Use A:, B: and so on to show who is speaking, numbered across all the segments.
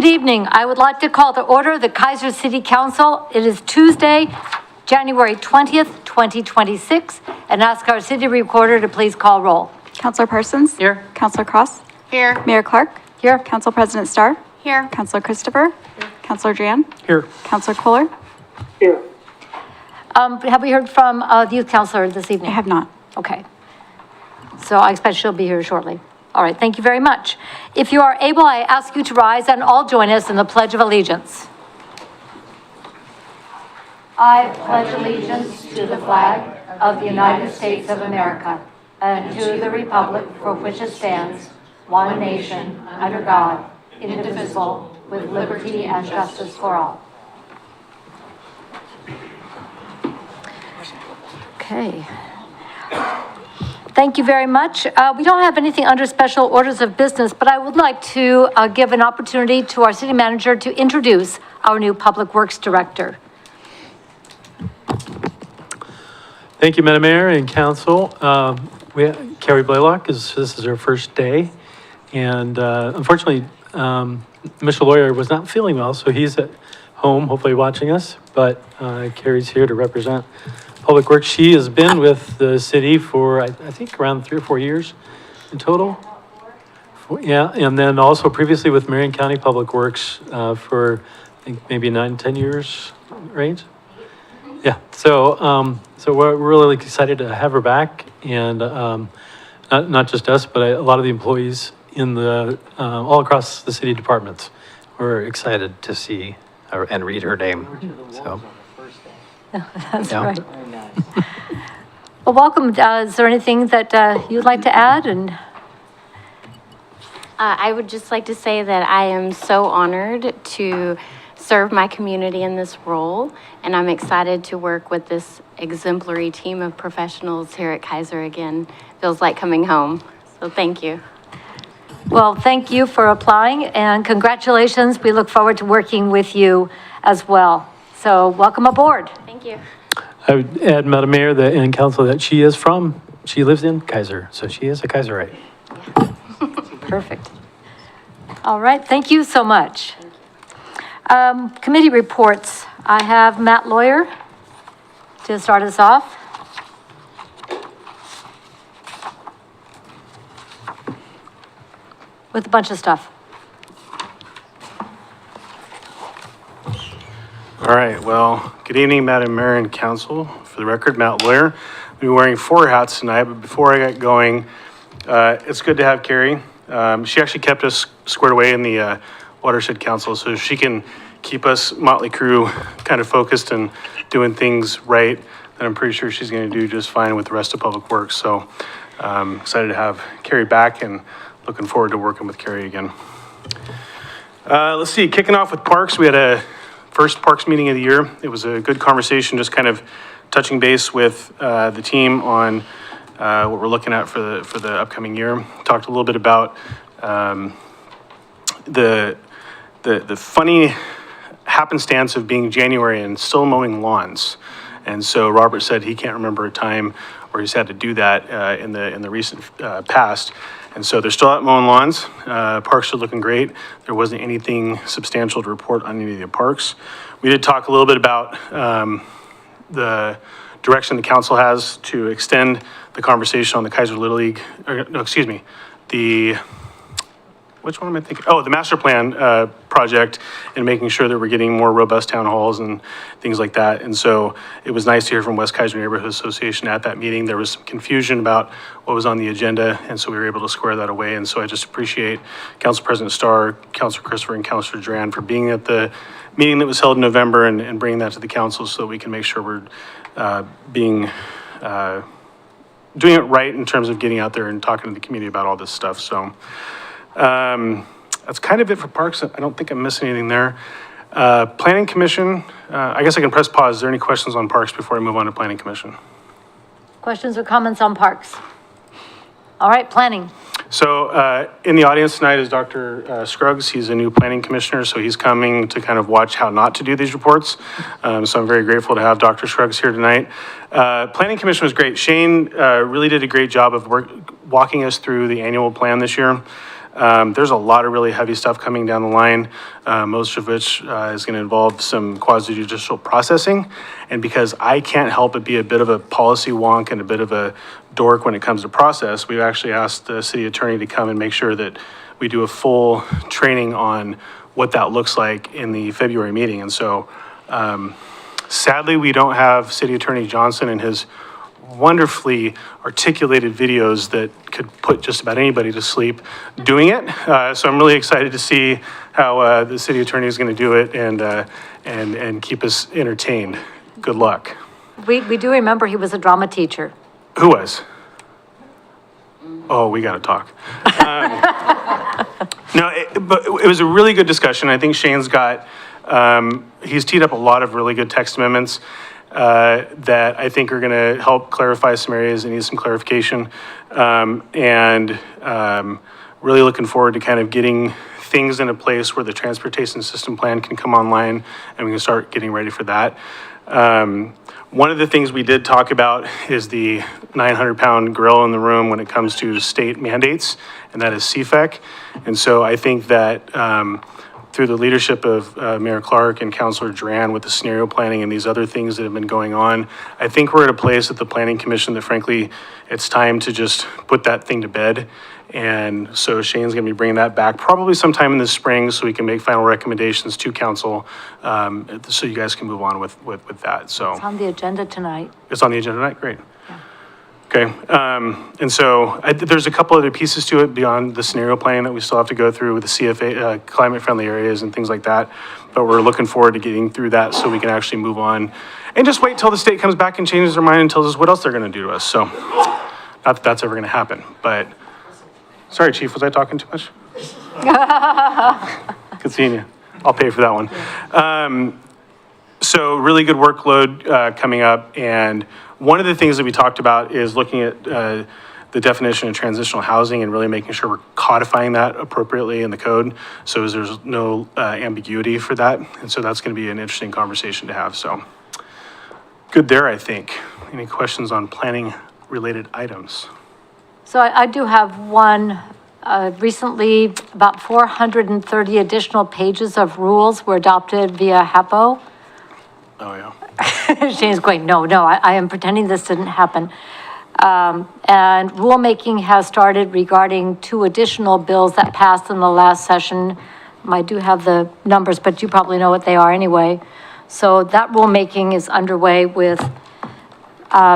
A: Good evening. I would like to call to order the Keizer City Council. It is Tuesday, January 20th, 2026, and ask our city recorder to please call roll.
B: Councilor Parsons?
A: Here.
B: Councilor Cross?
C: Here.
B: Mayor Clark?
A: Here.
B: Council President Starr?
C: Here.
B: Councilor Christopher? Here. Councilor Jan?
D: Here.
B: Councilor Kohler?
D: Here.
A: Have we heard from the youth counselor this evening?
B: I have not.
A: Okay. So I expect she'll be here shortly. All right, thank you very much. If you are able, I ask you to rise and all join us in the Pledge of Allegiance. I pledge allegiance to the flag of the United States of America and to the republic for which it stands, one nation, under God, indivisible, with liberty and justice for all. Okay. Thank you very much. We don't have anything under special orders of business, but I would like to give an opportunity to our city manager to introduce our new Public Works Director.
D: Thank you, Madam Mayor and Council. Carrie Blaylock, this is her first day. And unfortunately, Mr. Lawyer was not feeling well, so he's at home, hopefully watching us. But Carrie's here to represent Public Works. She has been with the city for, I think, around 3 or 4 years in total. Yeah, and then also previously with Marion County Public Works for, I think, maybe 9, 10 years range. Yeah, so we're really excited to have her back, and not just us, but a lot of the employees in the all across the city departments. We're excited to see her and read her name. So.
A: That's right. Well, welcome. Is there anything that you'd like to add? And
C: I would just like to say that I am so honored to serve my community in this role, and I'm excited to work with this exemplary team of professionals here at Keizer again. Feels like coming home. So thank you.
A: well, thank you for applying, and congratulations. We look forward to working with you as well. So welcome aboard.
C: Thank you.
D: I would add, Madam Mayor and Council, that she lives in Keizer, so she is a Keizerite.
A: Perfect. All right, thank you so much. Committee reports. I have Matt Lawyer to start us off. With a bunch of stuff.
E: All right, well, good evening, Madam Mayor and Council. For the record, Matt Lawyer. I'll be wearing 4 hats tonight, but before I get going, it's good to have Carrie. She actually kept us squared away in the Watershed Council, so she can keep us Motley Crew kind of focused and doing things right, then I'm pretty sure she's going to do just fine with the rest of Public Works. So excited to have Carrie back and looking forward to working with Carrie again. Let's see, kicking off with Parks, we had a first Parks meeting of the year. It was a good conversation, just kind of touching base with the team on what we're looking at for the upcoming year. Talked a little bit about the funny happenstance of being January and still mowing lawns. And so Robert said he can't remember a time where he's had to do that in the recent past. And so they're still out mowing lawns. Parks are looking great. There wasn't anything substantial to report on any of the parks. We did talk a little bit about the direction the council has to extend the conversation on the Keizer Little League, which one am I thinking? Oh, the master plan project, and making sure that we're getting more robust town halls and things like that. And so it was nice to hear from West Keizer Neighborhood Association at that meeting. There was some confusion about what was on the agenda, and so we were able to square that away. And so I just appreciate Council President Starr, Councilor Christopher, and Councilor Duran for being at the meeting that was held in November and bringing that to the council so that we can make sure we're doing it right in terms of getting out there and talking to the community about all this stuff. So that's kind of it for Parks. I don't think I'm missing anything there. Planning Commission, I guess I can press pause. Is there any questions on Parks before I move on to Planning Commission?
A: Questions or comments on Parks? All right, planning.
E: So in the audience tonight is Dr. Scruggs. He's a new planning commissioner, so he's coming to kind of watch how not to do these reports. So I'm very grateful to have Dr. Scruggs here tonight. Planning Commission was great. Shane really did a great job of walking us through the annual plan this year. There's a lot of really heavy stuff coming down the line, most of which is going to involve some quasi-judicial processing. And because I can't help but be a bit of a policy wonk and a bit of a dork when it comes to process, we've actually asked the city attorney to come and make sure that we do a full training on what that looks like in the February meeting. And so sadly, we don't have City Attorney Johnson and his wonderfully articulated videos that could put just about anybody to sleep doing it. So I'm really excited to see how the city attorney is going to do it and keep us entertained. Good luck.
A: We do remember he was a drama teacher.
E: Who was? Oh, we got to talk. But it was a really good discussion. I think Shane's got, he's teed up a lot of really good text amendments that I think are going to help clarify some areas that need some clarification. Really looking forward to kind of getting things in a place where the transportation system plan can come online and we can start getting ready for that. One of the things we did talk about is the 900-pound gorilla in the room when it comes to state mandates, and that is CFEC. And so I think that through the leadership of Mayor Clark and Councilor Duran with the scenario planning and these other things that have been going on, I think we're at a place at the Planning Commission that frankly, it's time to just put that thing to bed. And so Shane's going to be bringing that back probably sometime in the spring so we can make final recommendations to council so you guys can move on with that. So
A: It's on the agenda tonight.
E: it's on the agenda tonight? Great. Okay. And so there's a couple other pieces to it beyond the scenario planning that we still have to go through with the CFA, climate-friendly areas and things like that. But we're looking forward to getting through that so we can actually move on and just wait till the state comes back and changes their mind and tells us what else they're going to do to us. So not that that's ever going to happen, but sorry, Chief, was I talking too much? Good seeing you. I'll pay for that one. So really good workload coming up. And one of the things that we talked about is looking at the definition of transitional housing and really making sure we're codifying that appropriately in the code so there's no ambiguity for that. And so that's going to be an interesting conversation to have. So good there, I think. Any questions on planning related items?
A: So I do have one. Recently, about 430 additional pages of rules were adopted via HAPO.
E: Oh, yeah.
A: Shane's going, no, I am pretending this didn't happen. And rulemaking has started regarding 2 additional bills that passed in the last session. I do have the numbers, but you probably know what they are anyway. So that rulemaking is underway with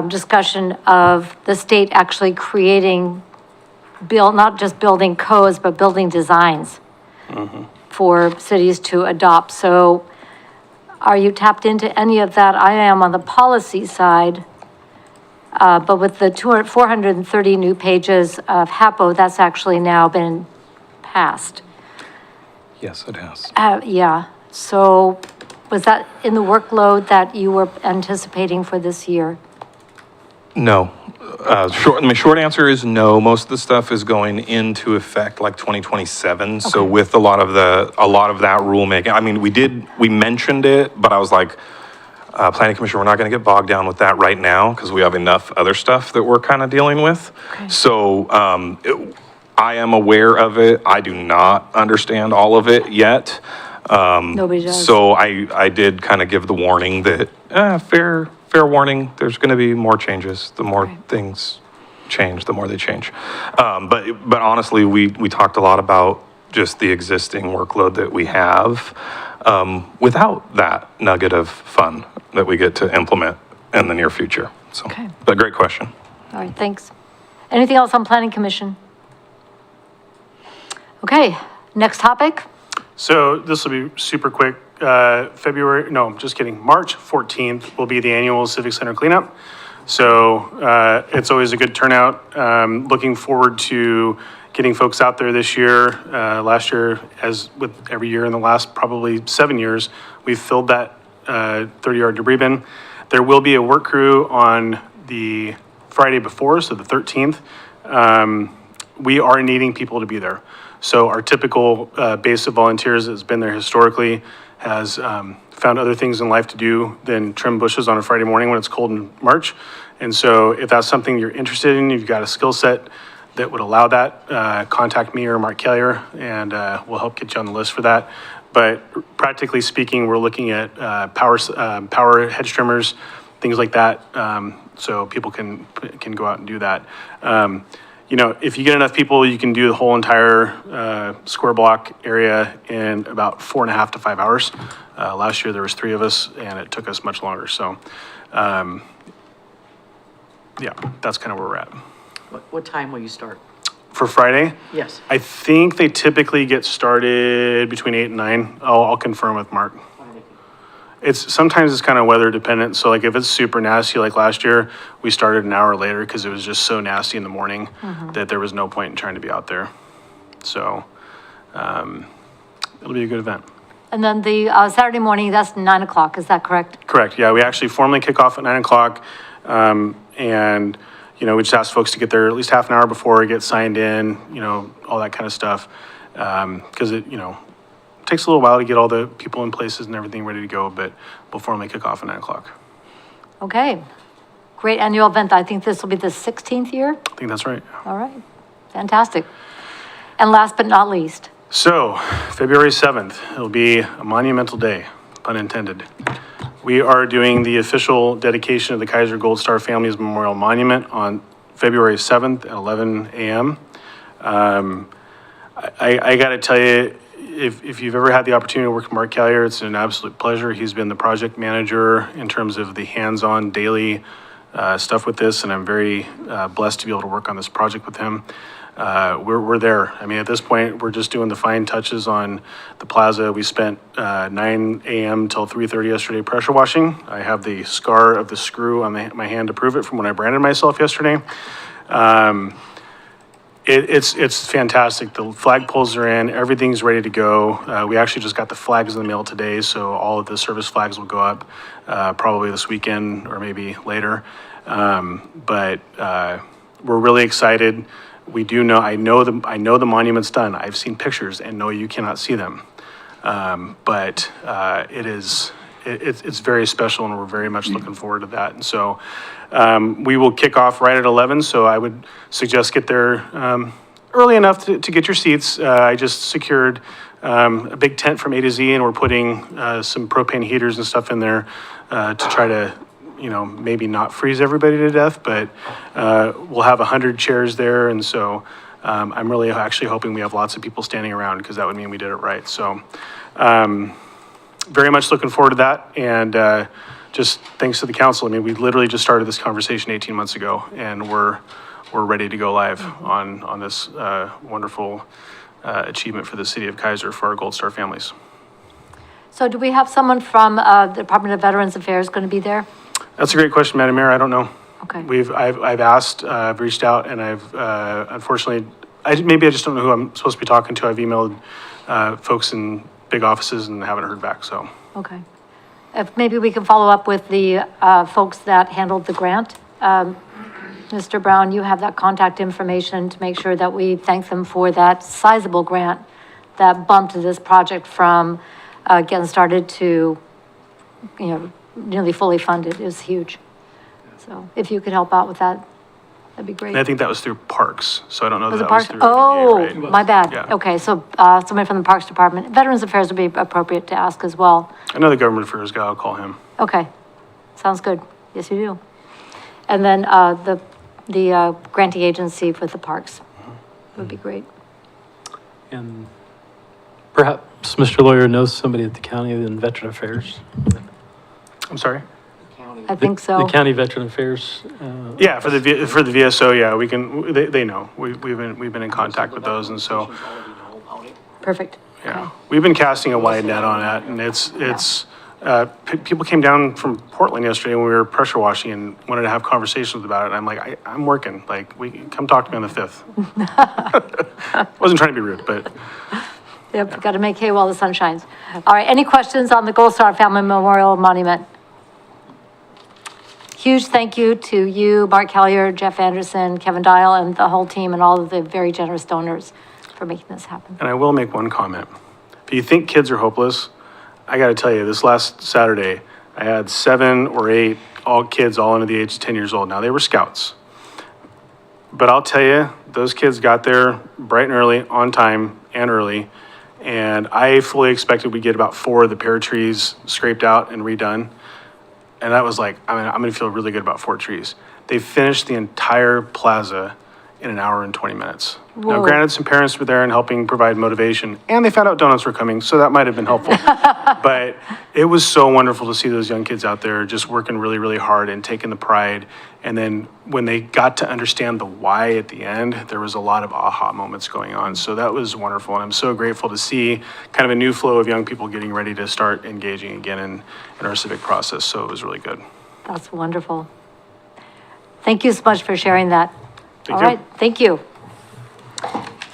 A: discussion of the state actually creating not just building codes, but building designs for cities to adopt. So are you tapped into any of that? I am on the policy side. But with the 430 new pages of HAPO, that's actually now been passed.
F: Yes, it has.
A: Yeah, so was that in the workload that you were anticipating for this year?
F: No. Short answer is no. Most of the stuff is going into effect like 2027. So with a lot of that rulemaking, I mean, we mentioned it, but I was like, Planning Commission, we're not going to get bogged down with that right now because we have enough other stuff that we're kind of dealing with.
A: Okay.
F: So I am aware of it. I do not understand all of it yet.
A: Nobody does.
F: So I did kind of give the warning that fair warning, there's going to be more changes. The more things change, the more they change. But honestly, we talked a lot about just the existing workload that we have without that nugget of fun that we get to implement in the near future. So,
A: Okay.
F: But great question.
A: All right, thanks. Anything else on Planning Commission? Okay, next topic.
E: So this will be super quick. March 14th will be the annual Civic Center cleanup. So it's always a good turnout. Looking forward to getting folks out there this year. Last year, as with every year in the last probably 7 years, we've filled that 30-yard debris bin. There will be a work crew on the Friday before, so the 13th. We are needing people to be there. So our typical base of volunteers that's been there historically has found other things in life to do than trim bushes on a Friday morning when it's cold in March. And so if that's something you're interested in, you've got a skill set that would allow that, contact me or Mark Keizer, and we'll help get you on the list for that. But practically speaking, we're looking at power hedge trimmers, things like that, so people can go out and do that. If you get enough people, you can do the whole entire square block area in about 4.5 to 5 hours. Last year, there was 3 of us, and it took us much longer. So, yeah, that's kind of where we're at.
G: What time will you start?
E: For Friday,
G: Yes.
E: I think they typically get started between 8 and 9. I'll confirm with Mark. Sometimes it's kind of weather dependent. So like if it's super nasty like last year, we started an hour later because it was just so nasty in the morning that there was no point in trying to be out there. So it'll be a good event.
A: And then the Saturday morning, that's 9 o'clock, is that correct?
E: Correct. Yeah, we actually formally kick off at 9 o'clock. And, we just ask folks to get there at least half an hour before, get signed in, all that kind of stuff. Because it takes a little while to get all the people in places and everything ready to go, but we'll formally kick off at 9 o'clock.
A: Okay. Great annual event. I think this will be the 16th year.
E: I think that's right.
A: All right. Fantastic. And last but not least,
E: So, February 7th, it'll be a monumental day, pun intended. We are doing the official dedication of the Keizer Gold Star Families Memorial Monument on February 7th at 11 a.m. I got to tell you, if you've ever had the opportunity to work with Mark Keizer, it's an absolute pleasure. He's been the project manager in terms of the hands-on daily stuff with this, and I'm very blessed to be able to work on this project with him. We're there. I mean, at this point, we're just doing the fine touches on the plaza. We spent 9 a.m. till 3:30 yesterday pressure washing. I have the scar of the screw on my hand to prove it from when I branded myself yesterday. It's fantastic. The flagpoles are in, everything's ready to go. We actually just got the flags in the mail today, so all of the service flags will go up probably this weekend or maybe later. But we're really excited. We do know, I know the monument's done. I've seen pictures and no, you cannot see them. But it's very special and we're very much looking forward to that. And so we will kick off right at 11. So I would suggest get there early enough to get your seats. I just secured a big tent from A to Z and we're putting some propane heaters and stuff in there to try to maybe not freeze everybody to death, but we'll have 100 chairs there. And so I'm really actually hoping we have lots of people standing around because that would mean we did it right. So very much looking forward to that. And just thanks to the council. I mean, we literally just started this conversation 18 months ago and we're ready to go live on this wonderful achievement for the city of Keizer for our Gold Star families.
A: so do we have someone from the Department of Veterans Affairs going to be there?
E: That's a great question, Madam Mayor. I don't know.
A: Okay.
E: I've asked, I've reached out, and I've unfortunately, maybe I just don't know who I'm supposed to be talking to. I've emailed folks in big offices and haven't heard back. So.
A: Okay. If maybe we can follow up with the folks that handled the grant. Mr. Brown, you have that contact information to make sure that we thank them for that sizable grant that bumped this project from getting started to, nearly fully funded. It was huge. So if you could help out with that, that'd be great.
E: And I think that was through Parks, so I don't know
A: Was
E: that
A: it
E: that was
A: Parks?
E: through
A: Oh,
E: ADA, right?
A: my bad.
E: Yeah.
A: Okay, so somebody from the Parks Department. Veterans Affairs would be appropriate to ask as well.
E: I know the government affairs guy. I'll call him.
A: Okay, sounds good. Yes, you do. And then the granting agency for the parks would be great.
D: And perhaps Mr. Lawyer knows somebody at the county in Veteran Affairs.
E: I'm sorry.
A: I think so.
D: The county Veteran Affairs.
E: Yeah, for the VSO, yeah, we can. They know. We've been in contact with those, and so
A: Perfect.
E: yeah,
A: Okay.
E: we've been casting a wide net on that, and it's. People came down from Portland yesterday when we were pressure washing and wanted to have conversations about it. And I'm like, I'm working. Like, come talk to me on the 5th. Wasn't trying to be rude, but
A: Yep, got to make hay while the sun shines. All right, any questions on the Gold Star Family Memorial Monument? Huge thank you to you, Mark Keizer, Jeff Anderson, Kevin Dial, and the whole team, and all of the very generous donors for making this happen.
E: and I will make one comment. If you think kids are hopeless, I got to tell you, this last Saturday, I had 7 or 8 kids all under the age of 10 years old. Now, they were scouts. But I'll tell you, those kids got there bright and early, on time and early. And I fully expected we'd get about 4 of the pear trees scraped out and redone. And that was like, I'm gonna feel really good about 4 trees. They finished the entire plaza in an hour and 20 minutes. Now,
A: Whoa.
E: granted, some parents were there and helping provide motivation, and they found out donuts were coming, so that might have been helpful. But it was so wonderful to see those young kids out there just working really, really hard and taking the pride. And then when they got to understand the why at the end, there was a lot of aha moments going on. So that was wonderful, and I'm so grateful to see kind of a new flow of young people getting ready to start engaging again in our civic process. So it was really good.
A: That's wonderful. Thank you so much for sharing that.
E: Thank
A: All
E: you.
A: right, thank you.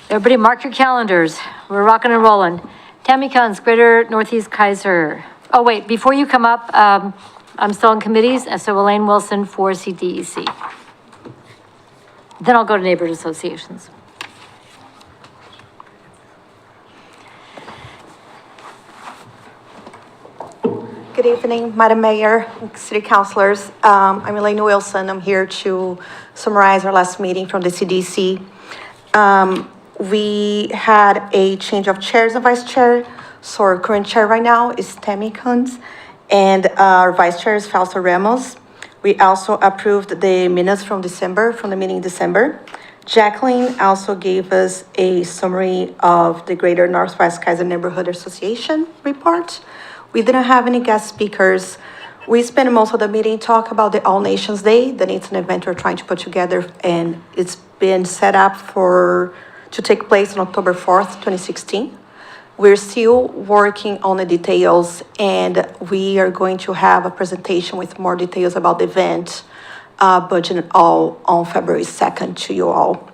A: Everybody mark your calendars. We're rocking and rolling. Tammy Kunz, Greater Northeast Keizer. Oh, wait, before you come up, I'm still on committees, and so Elaine Wilson for CDEC. Then I'll go to neighborhood associations.
H: Good evening, Madam Mayor, City Councilors. I'm Elaine Wilson. I'm here to summarize our last meeting from the CDC. We had a change of chairs and vice chair. So our current chair right now is Tammy Kunz, and our vice chair is Fausto Ramos. We also approved the minutes from the meeting in December. Jacqueline also gave us a summary of the Greater Northwest Keizer Neighborhood Association report. We didn't have any guest speakers. We spent most of the meeting talk about the All Nations Day, that it's an event we're trying to put together, and it's been set up to take place on October 4th, 2016. We're still working on the details, and we are going to have a presentation with more details about the event, budget and all on February 2nd to you all.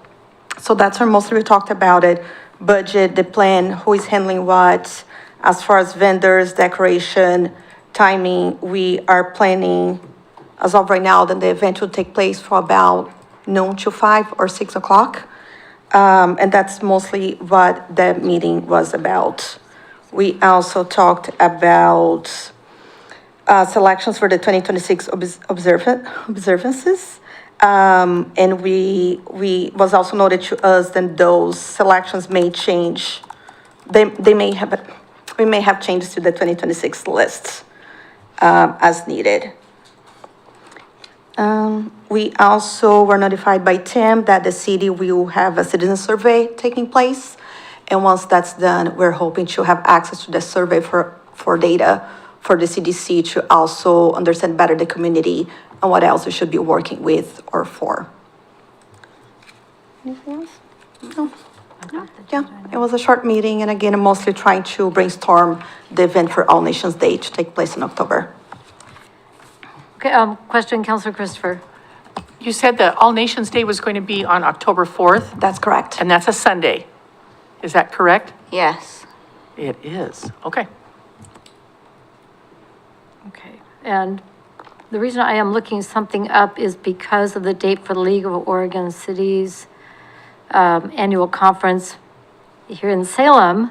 H: So that's where mostly we talked about it, budget, the plan, who is handling what. As far as vendors, decoration, timing, we are planning, as of right now, that the event will take place for about noon to 5 or 6 o'clock. And that's mostly what that meeting was about. We also talked about selections for the 2026 observances. And we was also noted to us that those selections may change. We may have changes to the 2026 list as needed. We also were notified by Tim that the city will have a citizen survey taking place. And once that's done, we're hoping to have access to the survey for data for the CDC to also understand better the community and what else we should be working with or for. Anything else? No. Yeah, it was a short meeting, and again, I'm mostly trying to brainstorm the event for All Nations Day to take place in October.
A: Okay, question, Councilor Christopher.
G: You said that All Nations Day was going to be on October 4th,
H: That's correct.
G: and that's a Sunday. Is that correct?
C: Yes.
G: It is. Okay.
A: Okay, and the reason I am looking something up is because of the date for the League of Oregon Cities annual conference here in Salem.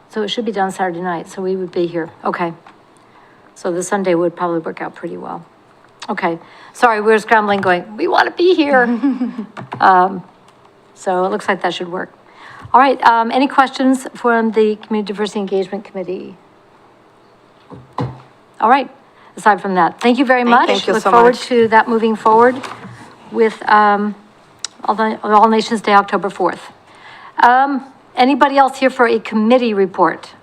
A: So it should be done Saturday night, so we would be here. Okay. So the Sunday would probably work out pretty well. Okay, sorry, we're scrambling going, we want to be here. So it looks like that should work. All right, any questions from the Community Diversity Engagement Committee? All right, aside from that, thank you very much.
H: Thank you
A: Look
H: so
A: forward
H: much.
A: to that moving forward with All Nations Day, October 4th. Anybody else here for a committee report?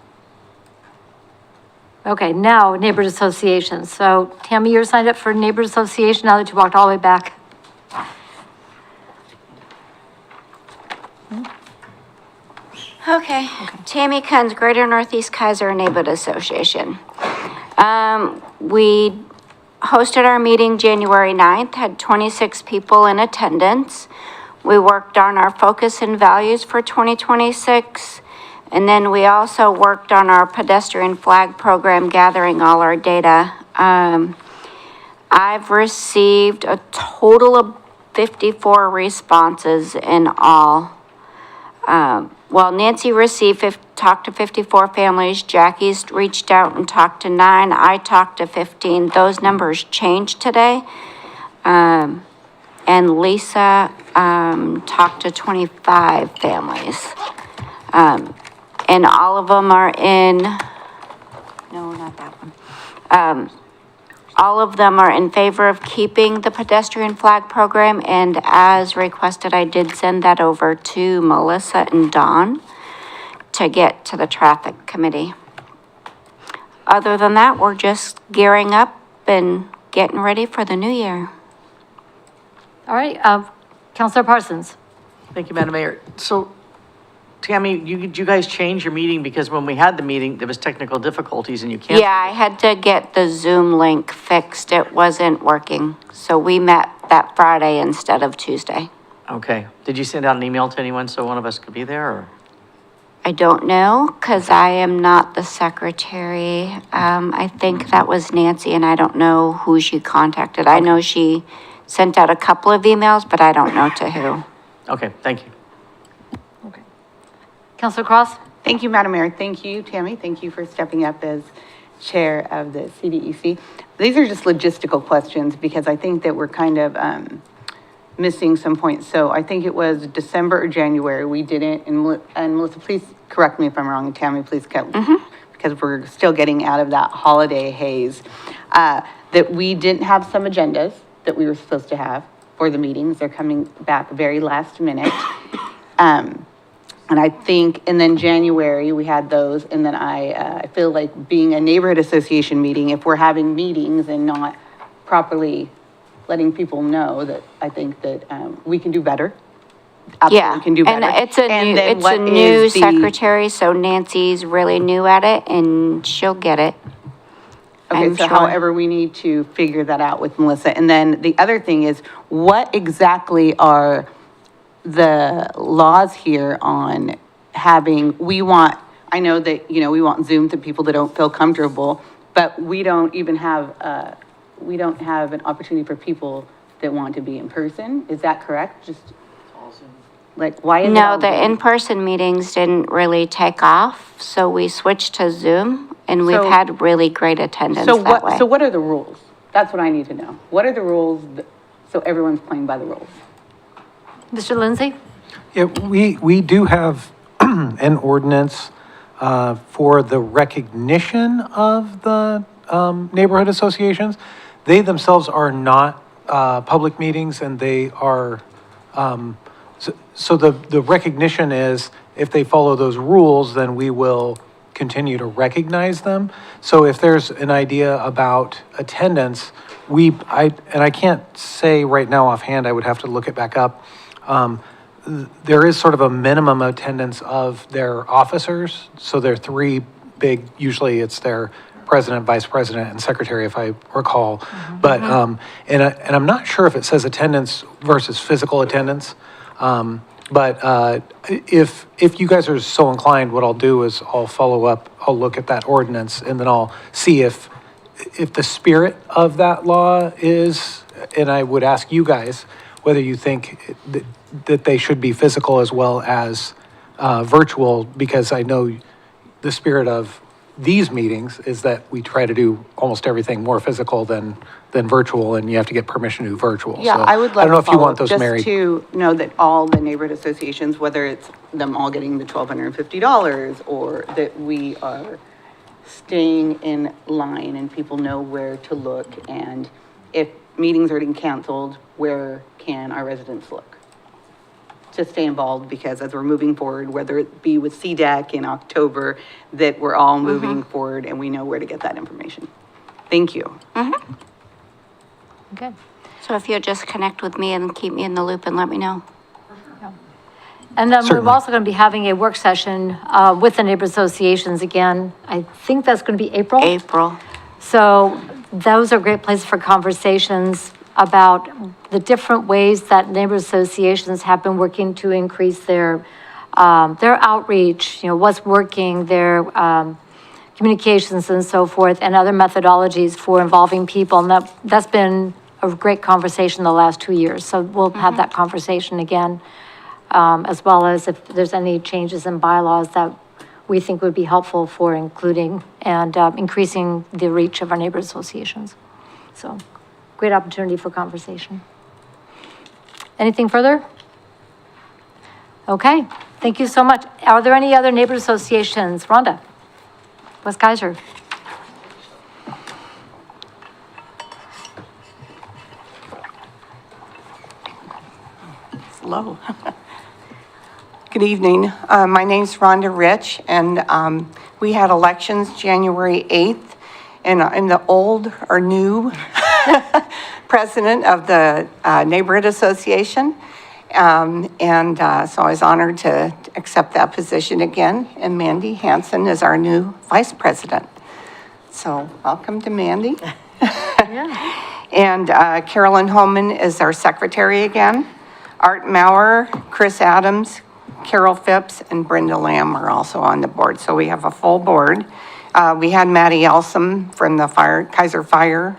A: Okay, now neighborhood associations. So Tammy, you're signed up for neighborhood association now that you walked all the way back.
C: Okay. Tammy Kunz, Greater Northeast Keizer Neighborhood Association. We hosted our meeting January 9th, had 26 people in attendance. We worked on our focus and values for 2026. And then we also worked on our pedestrian flag program, gathering all our data. I've received a total of 54 responses in all. Well, Nancy talked to 54 families, Jackie's reached out and talked to 9, I talked to 15. Those numbers changed today.
I: and Lisa, talked to 25 families. And all of them are in, no, not that one. All of them are in favor of keeping the pedestrian flag program, and as requested, I did send that over to Melissa and Dawn to get to the traffic committee. Other than that, we're just gearing up and getting ready for the new year.
A: All right, Counselor Parsons.
J: Thank you, Madam Mayor. So, Tammy, you guys changed your meeting because when we had the meeting, there was technical difficulties and you canceled.
I: Yeah, I had to get the Zoom link fixed. It wasn't working. So we met that Friday instead of Tuesday.
J: Okay. Did you send out an email to anyone so one of us could be there, or?
I: I don't know, because I am not the secretary. I think that was Nancy, and I don't know who she contacted. I know she sent out a couple of emails, but I don't know to who.
J: Okay, thank you.
A: Counselor Cross?
K: Thank you, Madam Mayor. Thank you, Tammy. Thank you for stepping up as chair of the CDEC. These are just logistical questions because I think that we're kind of missing some points. So I think it was December or January, we didn't, and Melissa, please correct me if I'm wrong, and Tammy, please because we're still getting out of that holiday haze, that we didn't have some agendas that we were supposed to have for the meetings. They're coming back very last minute. And I think, and then January, we had those, and then I feel like being a neighborhood association meeting, if we're having meetings and not properly letting people know, that I think that we can do better. Absolutely
I: Yeah,
K: can do better.
I: and it's a
K: And
I: new,
K: then
I: it's
K: what
I: a new
K: is the-
I: secretary, so Nancy's really new at it, and she'll get it.
K: Okay,
I: I'm
K: so
I: sure.
K: however, we need to figure that out with Melissa. And then the other thing is, what exactly are the laws here on having, I know that, we want Zoom to people that don't feel comfortable, but we don't even have, we don't have an opportunity for people that want to be in person. Is that correct? Just like, why is it
I: No,
K: all
I: the
K: Zoom?
I: in-person meetings didn't really take off, so we switched to Zoom, and we've
K: So-
I: had really great attendance
K: So
I: that way.
K: So what are the rules? That's what I need to know. What are the rules, so everyone's playing by the rules?
A: Mr. Lindsay?
L: Yeah, we do have an ordinance for the recognition of the neighborhood associations. They themselves are not public meetings, and they are, so the recognition is, if they follow those rules, then we will continue to recognize them. So if there's an idea about attendance, I can't say right now offhand, I would have to look it back up. There is sort of a minimum attendance of their officers. So there are three big, usually it's their president, vice president, and secretary, if I recall. But, and I'm not sure if it says attendance versus physical attendance. But if you guys are so inclined, what I'll do is I'll follow up, I'll look at that ordinance, and then I'll see if the spirit of that law is, and I would ask you guys whether you think that they should be physical as well as virtual, because I know the spirit of these meetings is that we try to do almost everything more physical than virtual, and you have to get permission to do virtual.
K: Yeah,
L: So,
K: I would love to
L: I don't know if you want those
K: just
L: married.
K: to know that all the neighborhood associations, whether it's them all getting the $1,250, or that we are staying in line and people know where to look, and if meetings are getting canceled, where can our residents look? To stay involved, because as we're moving forward, whether it be with CDEC in October, that we're all moving forward and we know where to get that information. Thank you.
A: Okay.
I: So if you'll just connect with me and keep me in the loop and let me know.
A: And then we're
L: Certainly.
A: also going to be having a work session with the neighbor associations again. I think that's going to be April.
I: April.
A: So those are great places for conversations about the different ways that neighbor associations have been working to increase their outreach, what's working, their communications and so forth, and other methodologies for involving people. And that's been a great conversation the last 2 years. So we'll have that conversation again, as well as if there's any changes in bylaws that we think would be helpful for including and increasing the reach of our neighbor associations. So great opportunity for conversation. Anything further? Okay, thank you so much. Are there any other neighborhood associations? Rhonda? West Keizer?
M: Hello. Good evening. My name's Rhonda Rich, and we had elections January 8th, and I'm the old or new president of the Neighborhood Association. So I was honored to accept that position again, and Mandy Hanson is our new vice president. So welcome to Mandy. And Carolyn Holman is our secretary again. Art Maurer, Chris Adams, Carol Phipps, and Brenda Lamb are also on the board. So we have a full board. We had Maddie Elsom from the Keizer Fire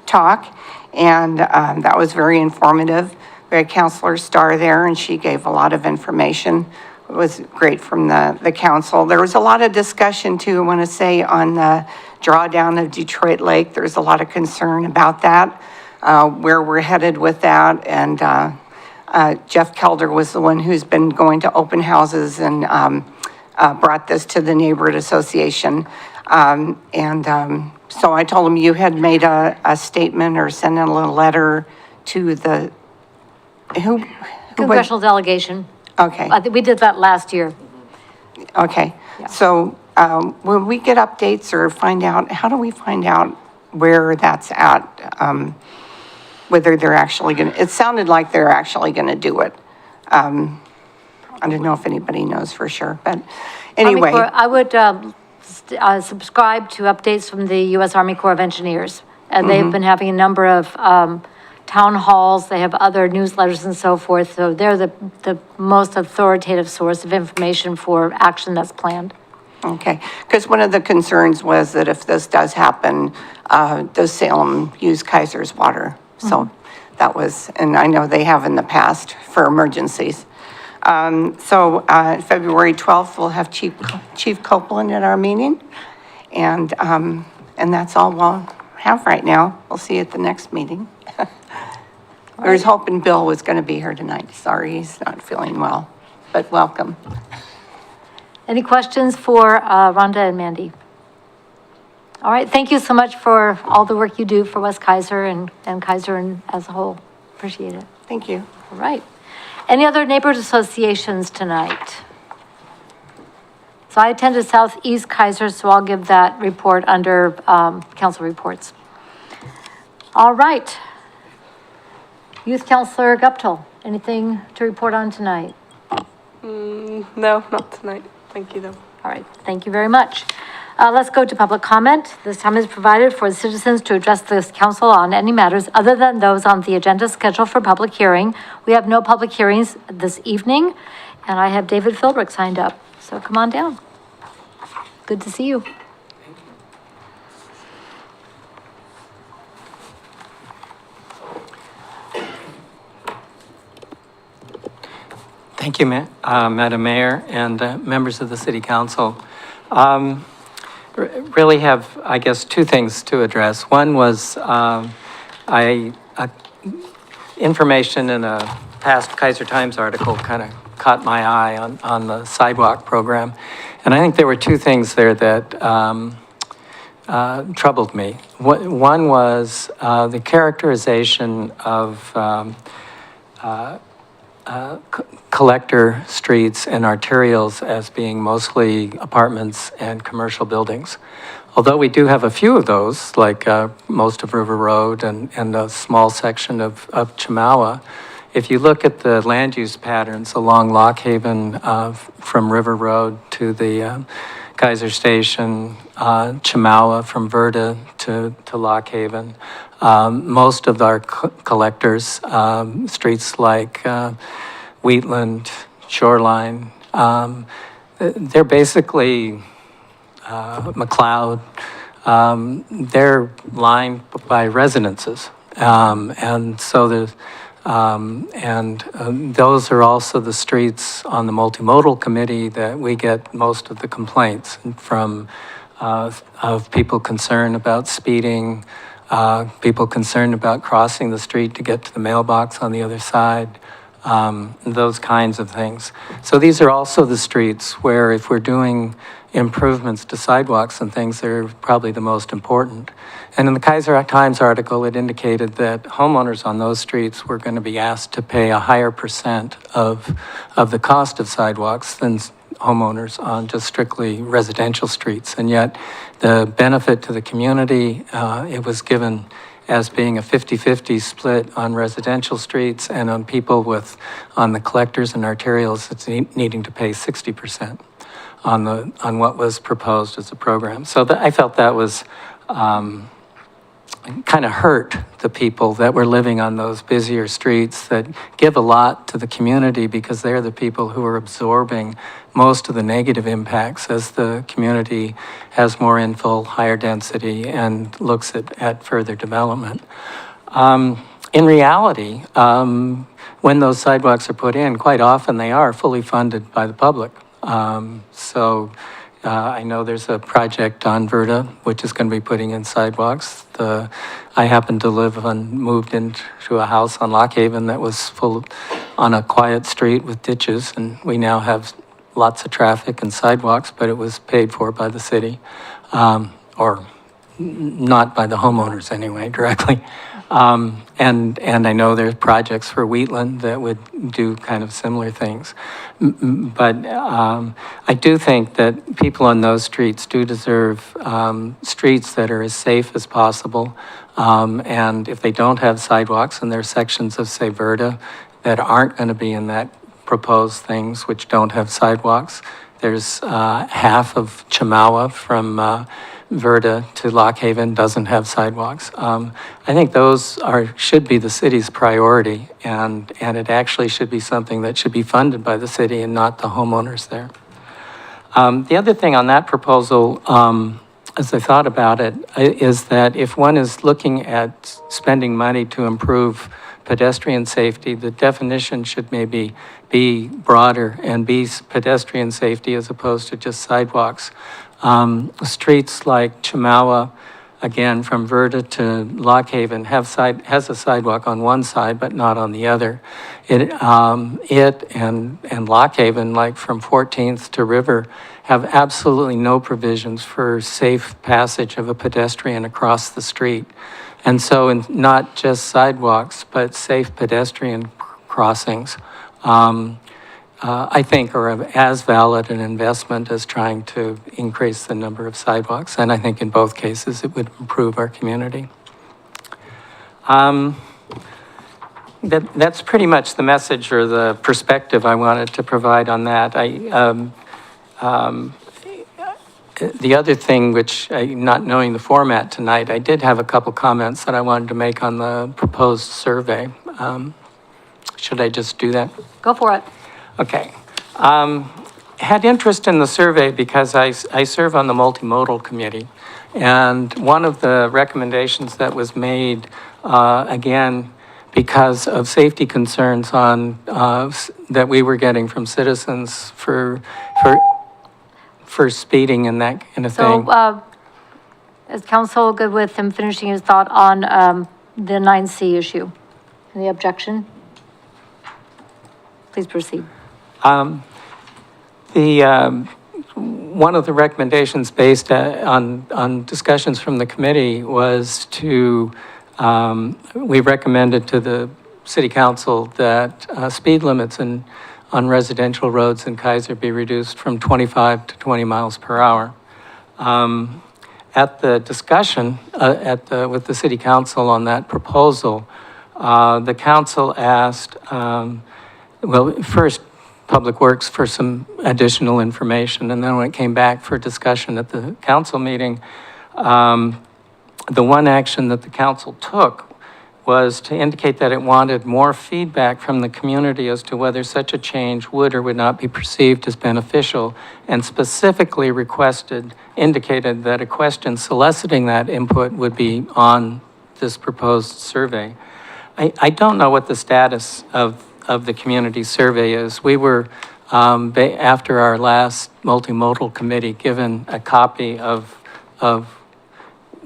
M: talk, and that was very informative. We had Counselor Starr there, and she gave a lot of information. It was great from the council. There was a lot of discussion too, I want to say, on the drawdown of Detroit Lake. There's a lot of concern about that, where we're headed with that, and Jeff Kelder was the one who's been going to open houses and brought this to the neighborhood association. So I told him you had made a statement or sent in a little letter to the, who
A: Congressional delegation.
M: Okay.
A: I think we did that last year.
M: Okay. So when we get updates or find out, how do we find out where that's at? Whether they're actually going to, it sounded like they're actually going to do it. I don't know if anybody knows for sure, but anyway.
A: I would subscribe to updates from the U.S. Army Corps of Engineers. And they've been having a number of town halls. They have other newsletters and so forth. So they're the most authoritative source of information for action that's planned.
M: Okay, because one of the concerns was that if this does happen, does Salem use Keizer's water? So that was, and I know they have in the past for emergencies. February 12th, we'll have Chief Copeland at our meeting. And that's all we'll have right now. We'll see you at the next meeting. I was hoping Bill was going to be here tonight. Sorry, he's not feeling well, but welcome.
A: Any questions for Rhonda and Mandy? All right, thank you so much for all the work you do for West Keizer and Keizer as a whole. Appreciate it.
M: Thank you.
A: All right. Any other neighborhood associations tonight? So I attended Southeast Keizer, so I'll give that report under council reports. All right. Youth Councilor Guptill, anything to report on tonight?
N: No, not tonight. Thank you, though.
A: All right, thank you very much. Let's go to public comment. This time is provided for citizens to address this council on any matters other than those on the agenda scheduled for public hearing. We have no public hearings this evening, and I have David Philbrick signed up. So come on down. Good to see you.
O: Thank you, Madam Mayor and members of the City Council. Really have, I guess, two things to address. One was information in a past Keizer Times article kind of caught my eye on the sidewalk program. And I think there were two things there that troubled me. One was the characterization of collector streets and arterials as being mostly apartments and commercial buildings. Although we do have a few of those, like most of River Road and a small section of Chemawa, if you look at the land use patterns along Lock Haven from River Road to the Keizer Station, Chemawa from Verda to Lock Haven, most of our collectors, streets like Wheatland, Shoreline, they're basically McLeod, they're lined by residences. And so there's, those are also the streets on the multimodal committee that we get most of the complaints from, of people concerned about speeding, people concerned about crossing the street to get to the mailbox on the other side, those kinds of things. So these are also the streets where if we're doing improvements to sidewalks and things, they're probably the most important. And in the Keizer Times article, it indicated that homeowners on those streets were going to be asked to pay a higher percent of the cost of sidewalks than homeowners on just strictly residential streets. And yet the benefit to the community, it was given as being a 50-50 split on residential streets, and on people on the collectors and arterials, it's needing to pay 60% on what was proposed as a program. So I felt that was kind of hurt the people that were living on those busier streets that give a lot to the community, because they're the people who are absorbing most of the negative impacts as the community has more infill, higher density, and looks at further development. In reality, when those sidewalks are put in, quite often they are fully funded by the public. I know there's a project on Verda, which is going to be putting in sidewalks. I happen to moved into a house on Lockhaven that was on a quiet street with ditches, and we now have lots of traffic and sidewalks, but it was paid for by the city, or not by the homeowners anyway, directly. And I know there's projects for Wheatland that would do kind of similar things. But I do think that people on those streets do deserve streets that are as safe as possible. And if they don't have sidewalks, and there's sections of, say, Verda that aren't going to be in that proposed things, which don't have sidewalks. There's half of Chemawa from Verda to Lockhaven doesn't have sidewalks. I think those should be the city's priority, and it actually should be something that should be funded by the city and not the homeowners there. The other thing on that proposal, as I thought about it, is that if one is looking at spending money to improve pedestrian safety, the definition should maybe be broader and be pedestrian safety as opposed to just sidewalks. Streets like Chemawa, again, from Verda to Lockhaven, has a sidewalk on one side, but not on the other. It and Lockhaven, like from 14th to River, have absolutely no provisions for safe passage of a pedestrian across the street. And so not just sidewalks, but safe pedestrian crossings, I think are as valid an investment as trying to increase the number of sidewalks. And I think in both cases, it would improve our community. That's pretty much the message or the perspective I wanted to provide on that. The other thing, which, not knowing the format tonight, I did have a couple comments that I wanted to make on the proposed survey. Should I just do that?
A: Go for it.
O: Okay. Had interest in the survey because I serve on the multimodal committee. And one of the recommendations that was made, again, because of safety concerns that we were getting from citizens for speeding and that kind of thing.
A: So, is council good with him finishing his thought on the 9C issue and the objection? Please proceed.
O: One of the recommendations based on discussions from the committee was we recommended to the city council that speed limits on residential roads in Keizer be reduced from 25 to 20 miles per hour. At the discussion with the city council on that proposal, the council asked, first Public Works for some additional information, and then when it came back for discussion at the council meeting, the one action that the council took was to indicate that it wanted more feedback from the community as to whether such a change would or would not be perceived as beneficial, and specifically indicated that a question soliciting that input would be on this proposed survey. I don't know what the status of the community survey is. We were, after our last multimodal committee, given a copy of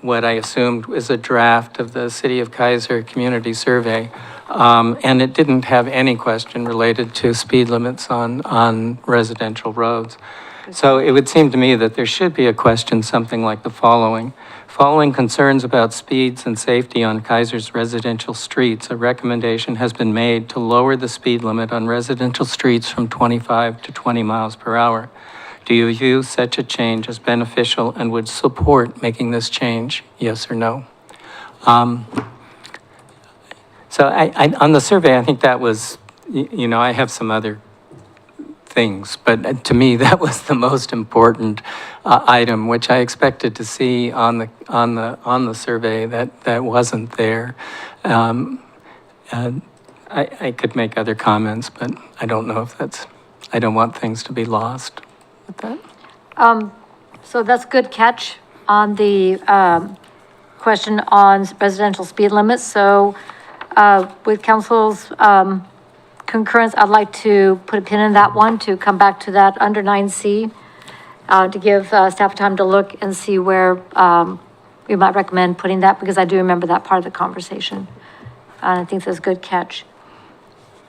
O: what I assumed was a draft of the City of Keizer Community Survey. And it didn't have any question related to speed limits on residential roads. So it would seem to me that there should be a question, something like the following. Following concerns about speeds and safety on Keizer's residential streets, a recommendation has been made to lower the speed limit on residential streets from 25 to 20 miles per hour. Do you view such a change as beneficial and would support making this change, yes or no? So on the survey, I think that was, I have some other things, but to me, that was the most important item, which I expected to see on the survey that wasn't there. And I could make other comments, but I don't know if I don't want things to be lost with that.
A: So that's a good catch on the question on residential speed limits. So with council's concurrence, I'd like to put a pin in that one, to come back to that under 9C, to give staff time to look and see where we might recommend putting that, because I do remember that part of the conversation. And I think that's a good catch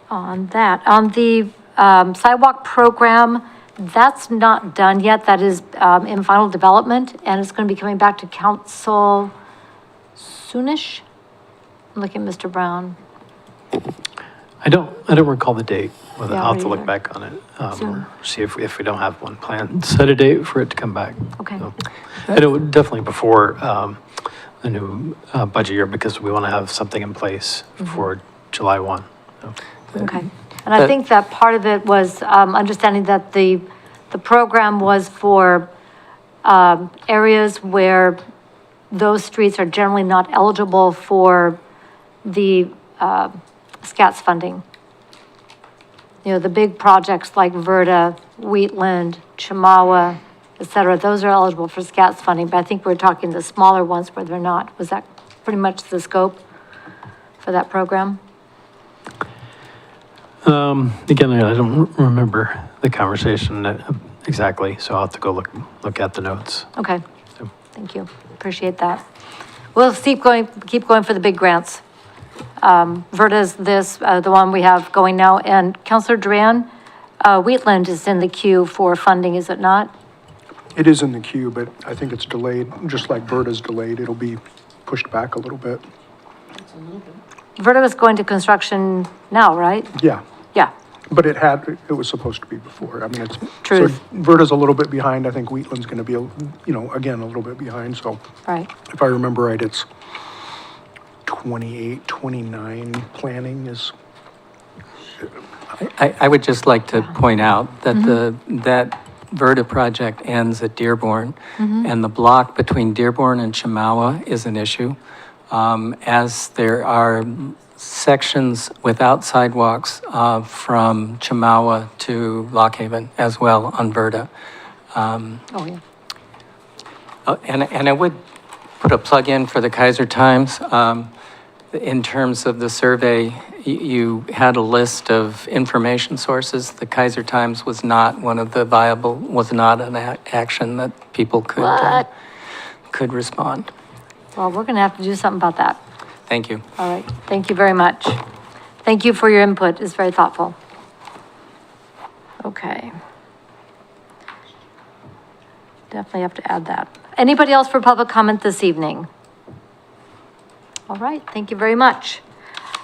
A: on that. On the sidewalk program, that's not done yet. That is in final development, and it's going to be coming back to council soonish. I'm looking at Mr. Brown.
D: I don't recall the date. Well,
A: Yeah,
D: I'll have to
A: me
D: look
A: either.
D: back on it.
A: Soon.
D: Or see if we don't have one planned. Set a date for it to come back.
A: Okay.
D: So, and it would definitely before the new budget year, because we want to have something in place for July 1. So,
A: Okay. And I think that part of it was understanding that the program was for areas where those streets are generally not eligible for the SCATS funding. The big projects like Verda, Wheatland, Chemawa, et cetera, those are eligible for SCATS funding, but I think we're talking the smaller ones where they're not. Was that pretty much the scope for that program?
D: Again, I don't remember the conversation exactly, so I'll have to go look at the notes.
A: Okay, thank you, appreciate that. We'll keep going for the big grants. Verda's the one we have going now, and Councilor Duran, Wheatland is in the queue for funding, is it not?
P: It is in the queue, but I think it's delayed, just like Verda's delayed. It'll be pushed back a little bit.
A: Verda was going to construction now, right?
P: Yeah,
A: Yeah,
P: but it was supposed to be before. I mean, it's.
A: Truth.
P: So Verda's a little bit behind. I think Wheatland's gonna be, again, a little bit behind. So
A: right.
P: if I remember right, it's 28, 29 planning is.
O: I would just like to point out that that Verda project ends at Dearborn, and the block between Dearborn and Chemawa is an issue, as there are sections without sidewalks from Chemawa to Lock Haven as well on Verda.
A: Oh, yeah.
O: And I would put a plug in for the Keizer Times. In terms of the survey, you had a list of information sources. The Keizer Times was not one of the was not an action that people could respond.
A: Well, we're going to have to do something about that.
O: Thank you.
A: All right, thank you very much. Thank you for your input, it's very thoughtful. Okay. Definitely have to add that. Anybody else for public comment this evening? All right, thank you very much.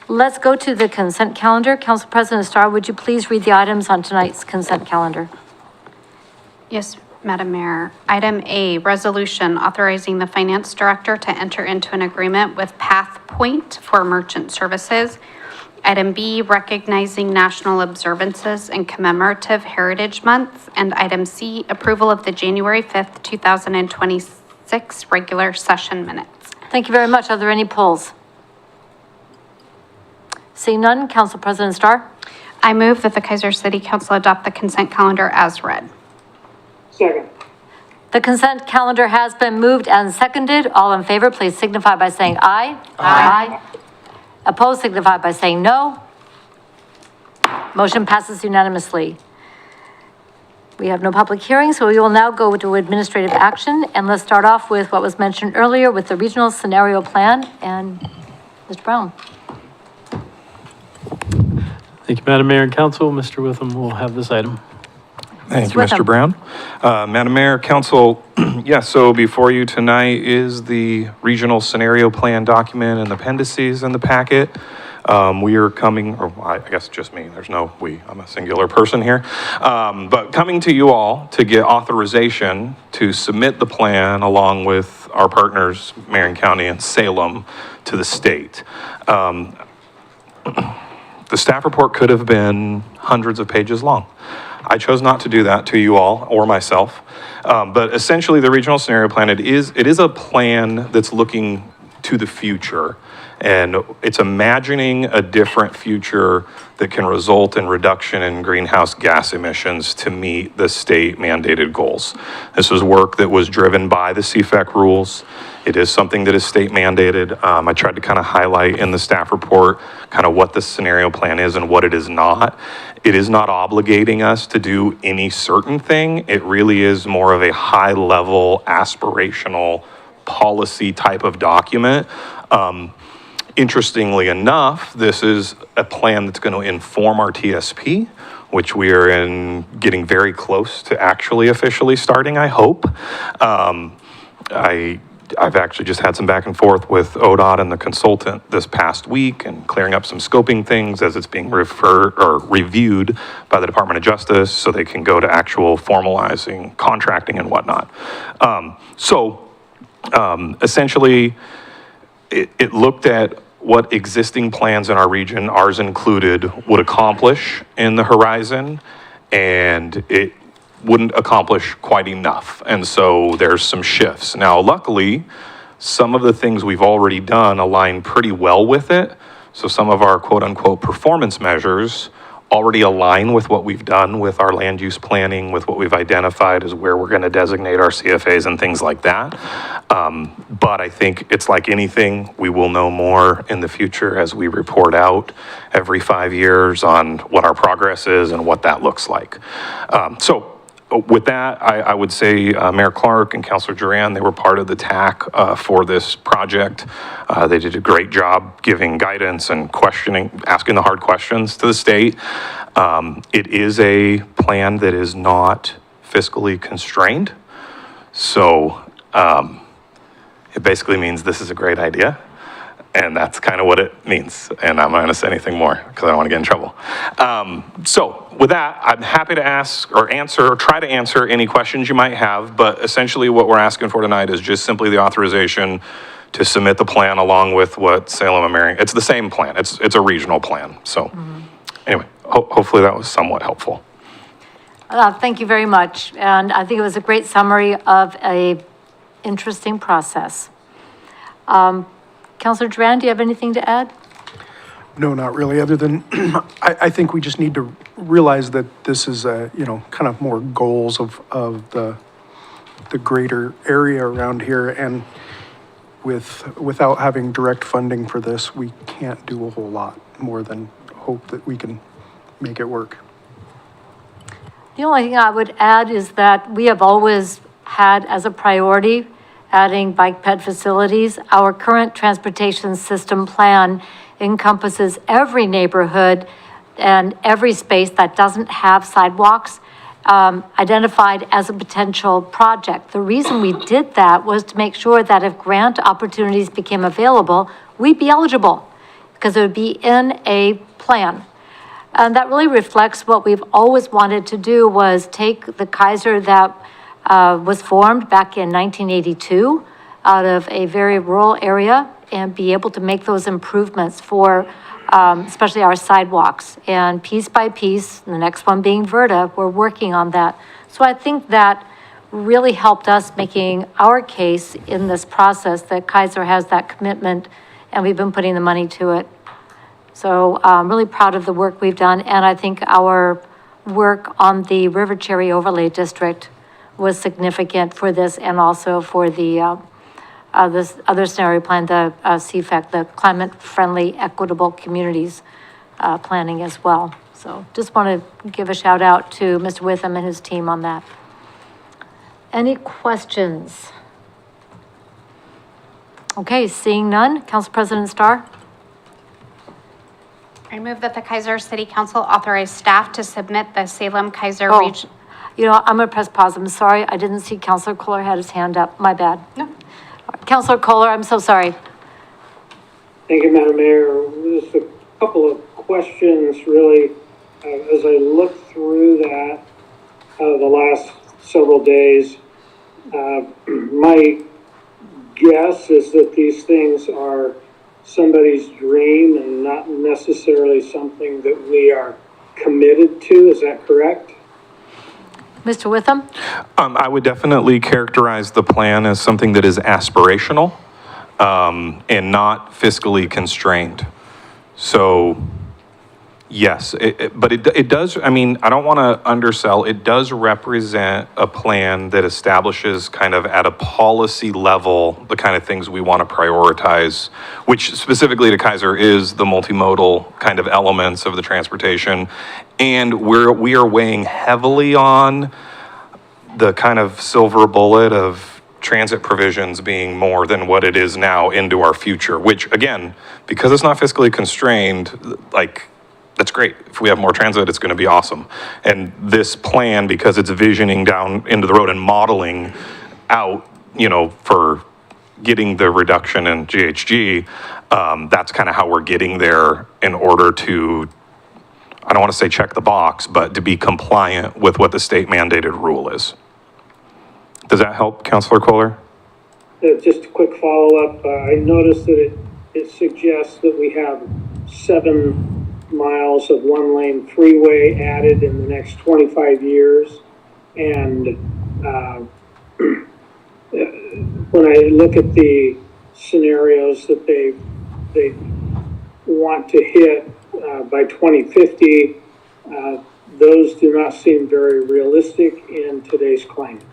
A: Let's go to the consent calendar. Council President Starr, would you please read the items on tonight's consent calendar?
Q: Yes, Madam Mayor. Item A, resolution authorizing the finance director to enter into an agreement with PathPoint for merchant services. Item B, recognizing national observances and commemorative heritage month. And item C, approval of the January 5th, 2026 regular session minutes.
A: Thank you very much. Are there any polls? Seeing none, Council President Starr?
Q: I move that the Keizer City Council adopt the consent calendar as read.
A: Second. The consent calendar has been moved and seconded. All in favor, please signify by saying aye. Aye. Opposed, signify by saying no. Motion passes unanimously. We have no public hearing, so we will now go to administrative action. And let's start off with what was mentioned earlier with the regional scenario plan. And Mr. Brown.
D: Thank you, Madam Mayor and Council. Mr. Witham will have this item.
F: Thank you,
A: Witham.
F: Mr. Brown. Madam Mayor, Council, yeah, so before you tonight is the regional scenario plan document and appendices in the packet. We are coming, or I guess just me, there's no we, I'm a singular person here. But coming to you all to get authorization to submit the plan along with our partners, Marion County and Salem, to the state. The staff report could have been hundreds of pages long. I chose not to do that to you all or myself. But essentially the regional scenario plan, it is a plan that's looking to the future. And it's imagining a different future that can result in reduction in greenhouse gas emissions to meet the state mandated goals. This was work that was driven by the CFEC rules. It is something that is state mandated. I tried to kind of highlight in the staff report kind of what the scenario plan is and what it is not. It is not obligating us to do any certain thing. It really is more of a high level aspirational policy type of document. Interestingly enough, this is a plan that's going to inform our TSP, which we are getting very close to actually officially starting, I hope. I've actually just had some back and forth with ODOT and the consultant this past week and clearing up some scoping things as it's being reviewed by the Department of Justice so they can go to actual formalizing contracting and whatnot. Essentially, it looked at what existing plans in our region, ours included, would accomplish in the horizon, and it wouldn't accomplish quite enough. And so there's some shifts. Now, luckily, some of the things we've already done align pretty well with it. So some of our quote unquote performance measures already align with what we've done with our land use planning, with what we've identified as where we're going to designate our CFAs and things like that. But I think it's like anything, we will know more in the future as we report out every 5 years on what our progress is and what that looks like. With that, I would say Mayor Clark and Councilor Duran, they were part of the TAC for this project. They did a great job giving guidance and asking the hard questions to the state. It is a plan that is not fiscally constrained. So it basically means this is a great idea. And that's kind of what it means. And I'm not going to say anything more because I don't want to get in trouble. So with that, I'm happy to ask or answer or try to answer any questions you might have. But essentially what we're asking for tonight is just simply the authorization to submit the plan along with what Salem and Marion, it's the same plan. It's a regional plan. So anyway, hopefully that was somewhat helpful.
A: Thank you very much. And I think it was a great summary of a interesting process. Councilor Duran, do you have anything to add?
P: No, not really, other than I think we just need to realize that this is kind of more goals of the greater area around here, and without having direct funding for this, we can't do a whole lot more than hope that we can make it work.
A: The only thing I would add is that we have always had as a priority adding bike ped facilities. Our current transportation system plan encompasses every neighborhood and every space that doesn't have sidewalks identified as a potential project. The reason we did that was to make sure that if grant opportunities became available, we'd be eligible because it would be in a plan. And that really reflects what we've always wanted to do, was take the Keizer that was formed back in 1982 out of a very rural area and be able to make those improvements for especially our sidewalks. And piece by piece, the next one being Verda, we're working on that. So I think that really helped us making our case in this process that Keizer has that commitment, and we've been putting the money to it. So I'm really proud of the work we've done, and I think our work on the River Cherry Overlay District was significant for this, and also for the this other scenario plan, the CFAC, the Climate Friendly Equitable Communities planning as well. So just want to give a shout out to Mr. Witham and his team on that. Any questions? Okay, seeing none, Council President Starr?
Q: I move that the Keizer City Council authorize staff to submit the Salem Keizer
A: Oh,
Q: region.
A: you know, I'm going to press pause. I'm sorry. I didn't see Councilor Kohler had his hand up. My bad.
Q: No.
A: Councilor Kohler, I'm so sorry.
R: Thank you, Madam Mayor. Just a couple of questions, really. As I look through that the last several days, my guess is that these things are somebody's dream and not necessarily something that we are committed to. Is that correct?
A: Mr. Witham?
F: I would definitely characterize the plan as something that is aspirational and not fiscally constrained. So, yes, but it does, I mean, I don't want to undersell, it does represent a plan that establishes kind of at a policy level the kind of things we want to prioritize, which specifically to Keizer is the multimodal kind of elements of the transportation. And we are weighing heavily on the kind of silver bullet of transit provisions being more than what it is now into our future, which again, because it's not fiscally constrained, like, that's great. If we have more transit, it's going to be awesome. And this plan, because it's visioning down into the road and modeling out, you know, for getting the reduction in GHG, that's kind of how we're getting there in order to, I don't want to say check the box, but to be compliant with what the state mandated rule is. Does that help, Councilor Kohler?
R: Just a quick follow-up. I noticed that it suggests that we have 7 miles of one-lane freeway added in the next 25 years. And when I look at the scenarios that they want to hit by 2050, those do not seem very realistic in today's climate.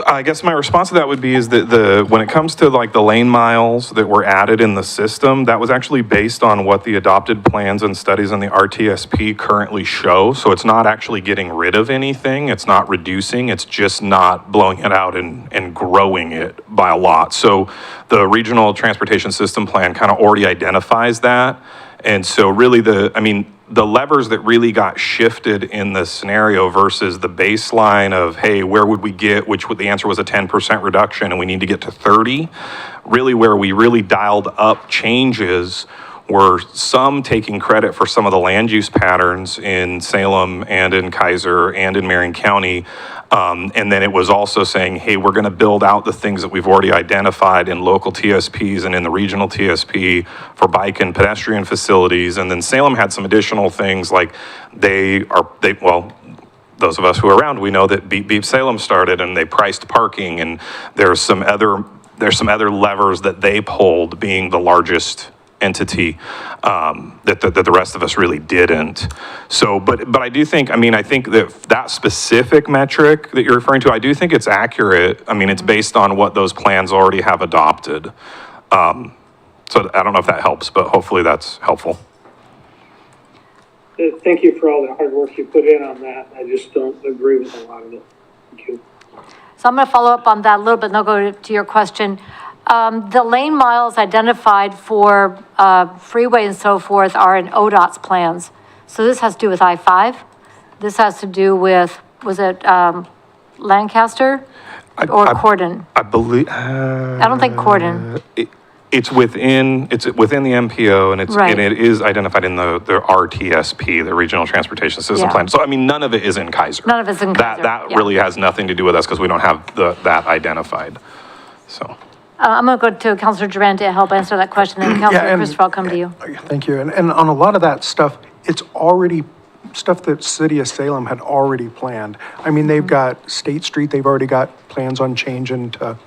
F: I guess my response to that would be is that when it comes to like the lane miles that were added in the system, that was actually based on what the adopted plans and studies in the RTSP currently show. So it's not actually getting rid of anything. It's not reducing. It's just not blowing it out and growing it by a lot. So the regional transportation system plan kind of already identifies that. And so really the levers that really got shifted in the scenario versus the baseline of, hey, where would we get, the answer was a 10% reduction and we need to get to 30, really where we really dialed up changes were some taking credit for some of the land use patterns in Salem and in Keizer and in Marion County. And then it was also saying, hey, we're going to build out the things that we've already identified in local TSPs and in the regional TSP for bike and pedestrian facilities. And then Salem had some additional things like well, those of us who are around, we know that Beep Beep Salem started and they priced parking, and there's some other levers that they pulled, being the largest entity that the rest of us really didn't. So, but I do think, I think that specific metric that you're referring to, I do think it's accurate. I mean, it's based on what those plans already have adopted. So I don't know if that helps, but hopefully that's helpful.
R: Thank you for all the hard work you put in on that. I just don't agree with a lot of it. Thank you.
A: So I'm going to follow up on that a little bit, and I'll go to your question. The lane miles identified for freeway and so forth are in ODOT's plans. So this has to do with I-5. This has to do with, was it Lancaster or Corden?
F: I believe.
A: I don't think Corden.
F: It's within the MPO, and
A: Right.
F: and it is identified in the RTSP, the Regional Transportation System
A: Yeah.
F: Plan. So none of it is in Keizer.
A: None of it's in Keizer.
F: That
A: yeah.
F: really has nothing to do with us because we don't have that identified. So.
A: I'm going to go to Councilor Duran to help answer that question, and Councilor Christopher, I'll come to you.
P: Thank you. And on a lot of that stuff, it's already stuff that City of Salem had already planned. I mean, they've got State Street, they've already got plans on changing to,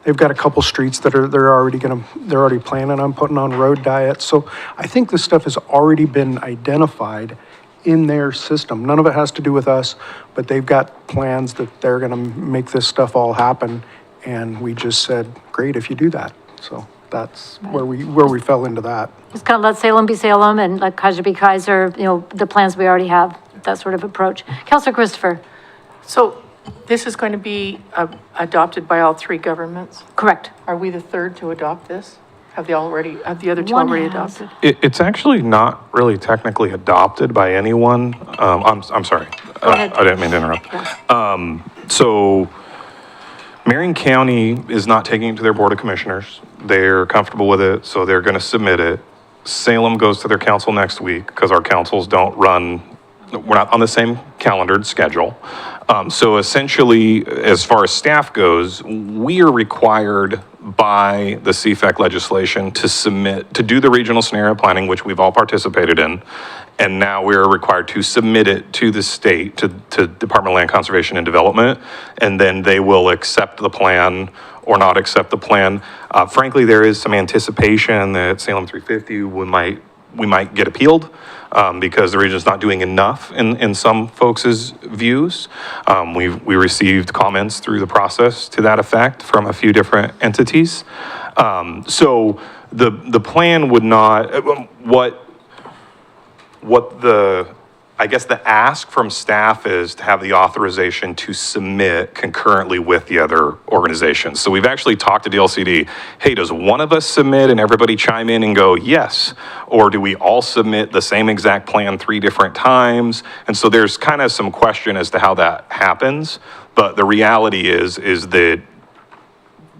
P: they've got a couple streets that they're already planning on putting on road diets. So I think this stuff has already been identified in their system. None of it has to do with us, but they've got plans that they're going to make this stuff all happen. And we just said, great if you do that. So that's where we fell into that.
A: Just kind of let Salem be Salem and let Keizer be Keizer, you know, the plans we already have, that sort of approach. Counselor Christopher?
G: So this is going to be adopted by all three governments?
A: Correct.
G: Are we the third to adopt this? Have the other two
A: One
G: already
A: has.
G: adopted?
F: It's actually not really technically adopted by anyone. I'm sorry.
A: ahead.
F: I didn't mean to interrupt. So Marion County is not taking it to their Board of Commissioners. They're comfortable with it, so they're going to submit it. Salem goes to their council next week because our councils don't run, we're not on the same calendared schedule. So essentially, as far as staff goes, we are required by the CFAC legislation to do the regional scenario planning, which we've all participated in. And now we're required to submit it to the state, to Department of Land Conservation and Development, and then they will accept the plan or not accept the plan. Frankly, there is some anticipation that Salem 350 we might get appealed because the region's not doing enough in some folks' views. We received comments through the process to that effect from a few different entities. So the plan would not, I guess the ask from staff is to have the authorization to submit concurrently with the other organizations. So we've actually talked to DLCD, hey, does one of us submit and everybody chime in and go, yes? Or do we all submit the same exact plan 3 different times? And so there's kind of some question as to how that happens. But the reality is that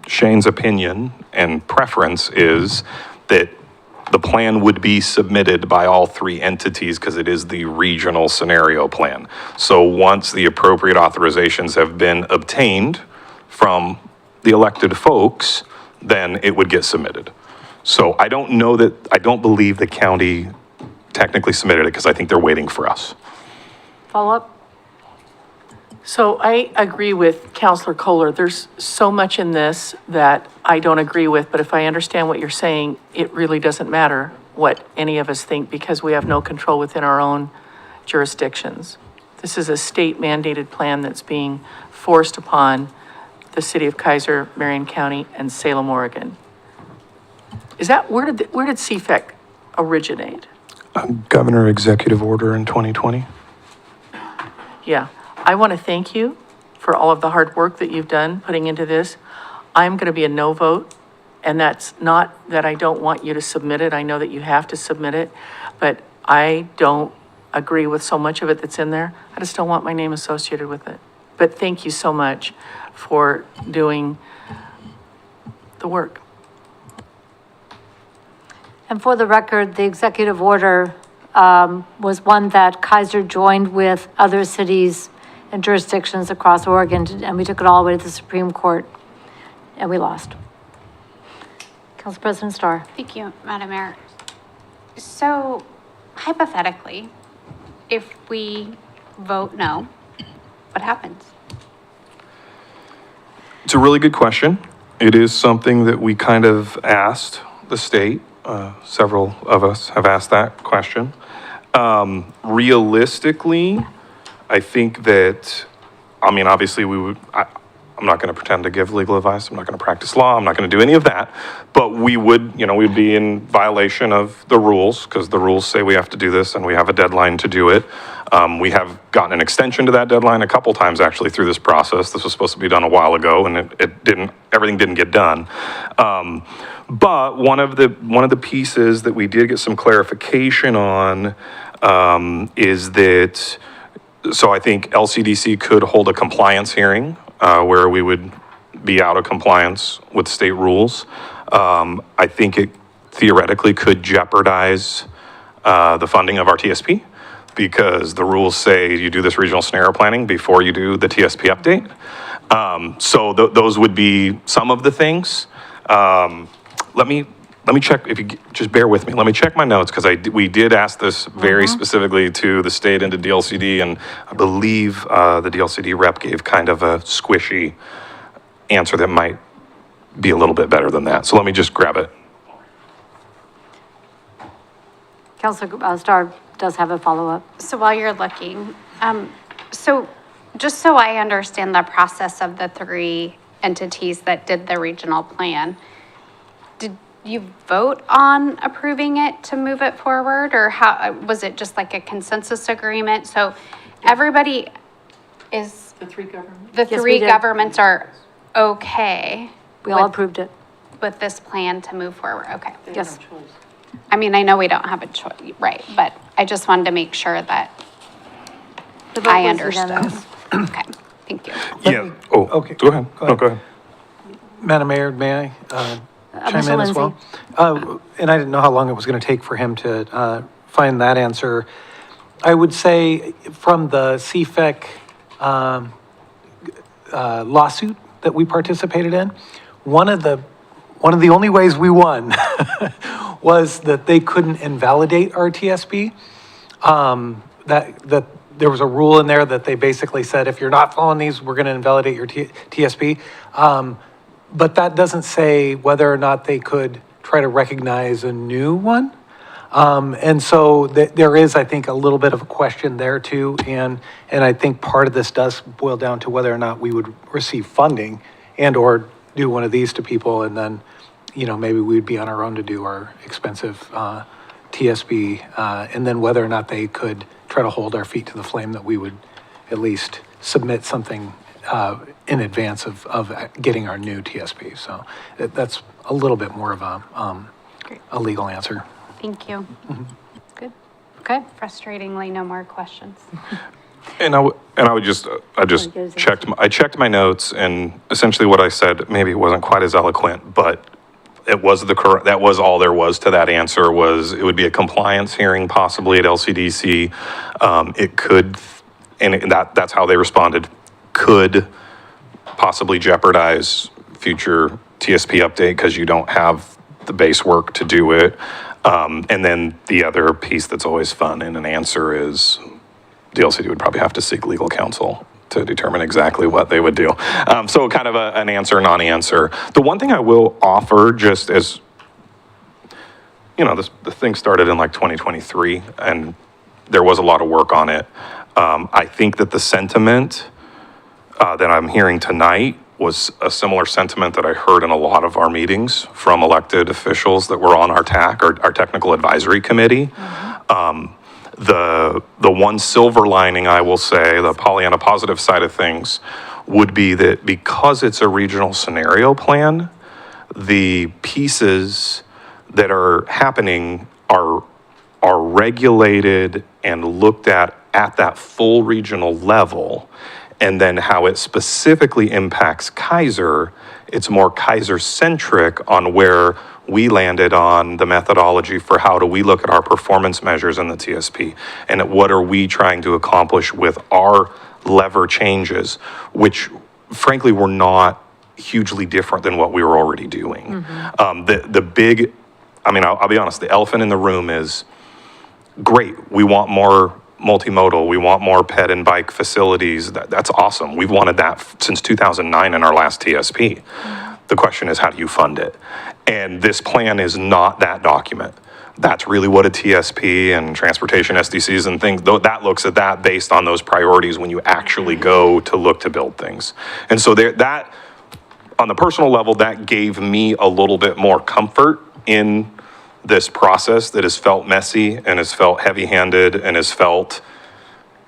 F: Shane's opinion and preference is that the plan would be submitted by all 3 entities because it is the regional scenario plan. So once the appropriate authorizations have been obtained from the elected folks, then it would get submitted. So I don't believe the county technically submitted it because I think they're waiting for us.
A: Follow up?
G: So I agree with Counselor Kohler. There's so much in this that I don't agree with, but if I understand what you're saying, it really doesn't matter what any of us think because we have no control within our own jurisdictions. This is a state mandated plan that's being forced upon the city of Keizer, Marion County, and Salem, Oregon. Is that, where did CFAC originate?
F: Governor Executive Order in 2020.
G: Yeah. I want to thank you for all of the hard work that you've done putting into this. I'm going to be a no vote, and that's not that I don't want you to submit it. I know that you have to submit it, but I don't agree with so much of it that's in there. I just don't want my name associated with it. But thank you so much for doing the work.
A: And for the record, the executive order was one that Keizer joined with other cities and jurisdictions across Oregon, and we took it all the way to the Supreme Court, and we lost. Council President Starr.
Q: Thank you, Madam Mayor. So hypothetically, if we vote no, what happens?
F: It's a really good question. It is something that we kind of asked the state. Several of us have asked that question. Realistically, I think that, obviously I'm not going to pretend to give legal advice. I'm not going to practice law. I'm not going to do any of that. But we'd be in violation of the rules because the rules say we have to do this and we have a deadline to do it. We have gotten an extension to that deadline a couple times actually through this process. This was supposed to be done a while ago and everything didn't get done. But one of the pieces that we did get some clarification on is that, so I think LCDC could hold a compliance hearing where we would be out of compliance with state rules. I think it theoretically could jeopardize the funding of our TSP because the rules say you do this regional scenario planning before you do the TSP update. So those would be some of the things. Let me check, if you just bear with me. Let me check my notes because we did ask this very specifically to the state and to DLCD, and I believe the DLCD rep gave kind of a squishy answer that might be a little bit better than that. So let me just grab it.
A: Councilor Starr does have a follow-up.
Q: So while you're looking, so just so I understand the process of the 3 entities that did the regional plan, you vote on approving it to move it forward, or how, was it just like a consensus agreement? So everybody is,
G: The three governments?
Q: the
A: Yes, we
Q: three
A: did.
Q: governments are okay
A: We all
Q: with-
A: approved it.
Q: with this plan to move forward, okay.
A: Yes.
Q: I mean, I know we don't have a choice, right, but I just wanted to make sure that
A: The vote
Q: I
A: was
Q: understood.
A: unanimous.
Q: Okay, thank you.
F: Yeah, oh,
L: Okay.
F: go ahead.
L: Go
F: No,
L: ahead.
F: go ahead.
L: Madam Mayor, may I chime
A: Mr.
L: in as well? And I didn't know how long it was going to take for him to find that answer. I would say from the CFEC lawsuit that we participated in, one of the only ways we won was that they couldn't invalidate our TSP. That there was a rule in there that they basically said, if you're not following these, we're going to invalidate your TSP. But that doesn't say whether or not they could try to recognize a new one. And so there is, I think, a little bit of a question there too. And I think part of this does boil down to whether or not we would receive funding and or do one of these to people. And then, maybe we'd be on our own to do our expensive TSB. And then whether or not they could try to hold our feet to the flame that we would at least submit something in advance of getting our new TSP. So that's a little bit more of a legal answer.
Q: Thank you. Good. Okay. Frustratingly, no more questions.
F: And I just checked my notes, and essentially what I said, maybe it wasn't quite as eloquent, but it was that was all there was to that answer. Was it would be a compliance hearing possibly at LCDC. It could, and that's how they responded, could possibly jeopardize future TSP update because you don't have the base work to do it. And then the other piece that's always fun in an answer is the LCD would probably have to seek legal counsel to determine exactly what they would do. So kind of an answer, non-answer. The one thing I will offer, just as, the thing started in like 2023, and there was a lot of work on it. I think that the sentiment that I'm hearing tonight was a similar sentiment that I heard in a lot of our meetings from elected officials that were on our TAC, or our technical advisory committee. The one silver lining, I will say, the Pollyanna positive side of things, would be that because it's a regional scenario plan, the pieces that are happening are regulated and looked at that full regional level. And then how it specifically impacts Keizer, it's more Keizer-centric on where we landed on the methodology for how do we look at our performance measures in the TSP, and what are we trying to accomplish with our lever changes, which frankly were not hugely different than what we were already doing. The big, I'll be honest, the elephant in the room is, great, we want more multimodal, we want more ped and bike facilities. That's awesome. We've wanted that since 2009 in our last TSP. The question is, how do you fund it? And this plan is not that document. That's really what a TSP and transportation SDCs and things, that looks at that based on those priorities when you actually go to look to build things. And so that, on the personal level, that gave me a little bit more comfort in this process that has felt messy and has felt heavy-handed and has felt,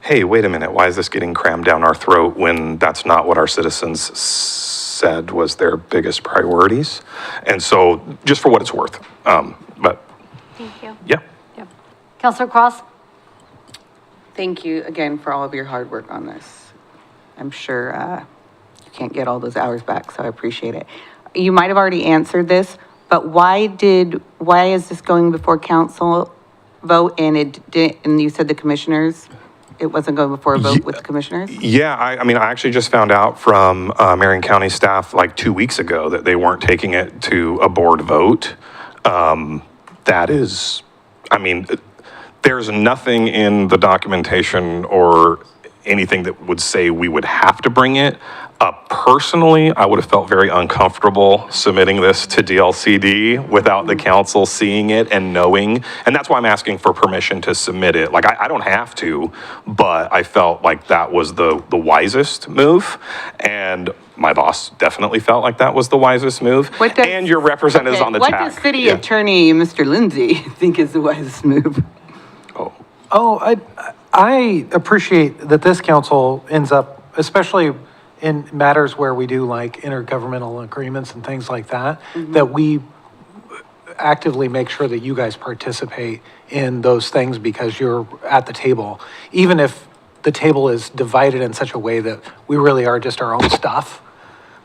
F: hey, wait a minute, why is this getting crammed down our throat when that's not what our citizens said was their biggest priorities? And so, just for what it's worth, but.
Q: Thank you.
F: Yeah.
A: Councilor Cross?
K: Thank you again for all of your hard work on this. I'm sure you can't get all those hours back, so I appreciate it. You might have already answered this, but why is this going before council vote and you said the commissioners, it wasn't going before a vote with the commissioners?
F: Yeah, I actually just found out from Marion County staff like 2 weeks ago that they weren't taking it to a board vote. That is, there's nothing in the documentation or anything that would say we would have to bring it. Personally, I would have felt very uncomfortable submitting this to DLCD without the council seeing it and knowing. And that's why I'm asking for permission to submit it. Like, I don't have to, but I felt like that was the wisest move. And my boss definitely felt like that was the wisest move.
K: What does-
F: And your representatives
K: Okay,
F: on the
K: what
F: TAC.
K: does city
F: Yeah.
K: attorney, Mr. Lindsay, think is the wisest move?
L: I appreciate that this council ends up, especially in matters where we do like intergovernmental agreements and things like that, that we actively make sure that you guys participate in those things because you're at the table. Even if the table is divided in such a way that we really are just our own stuff.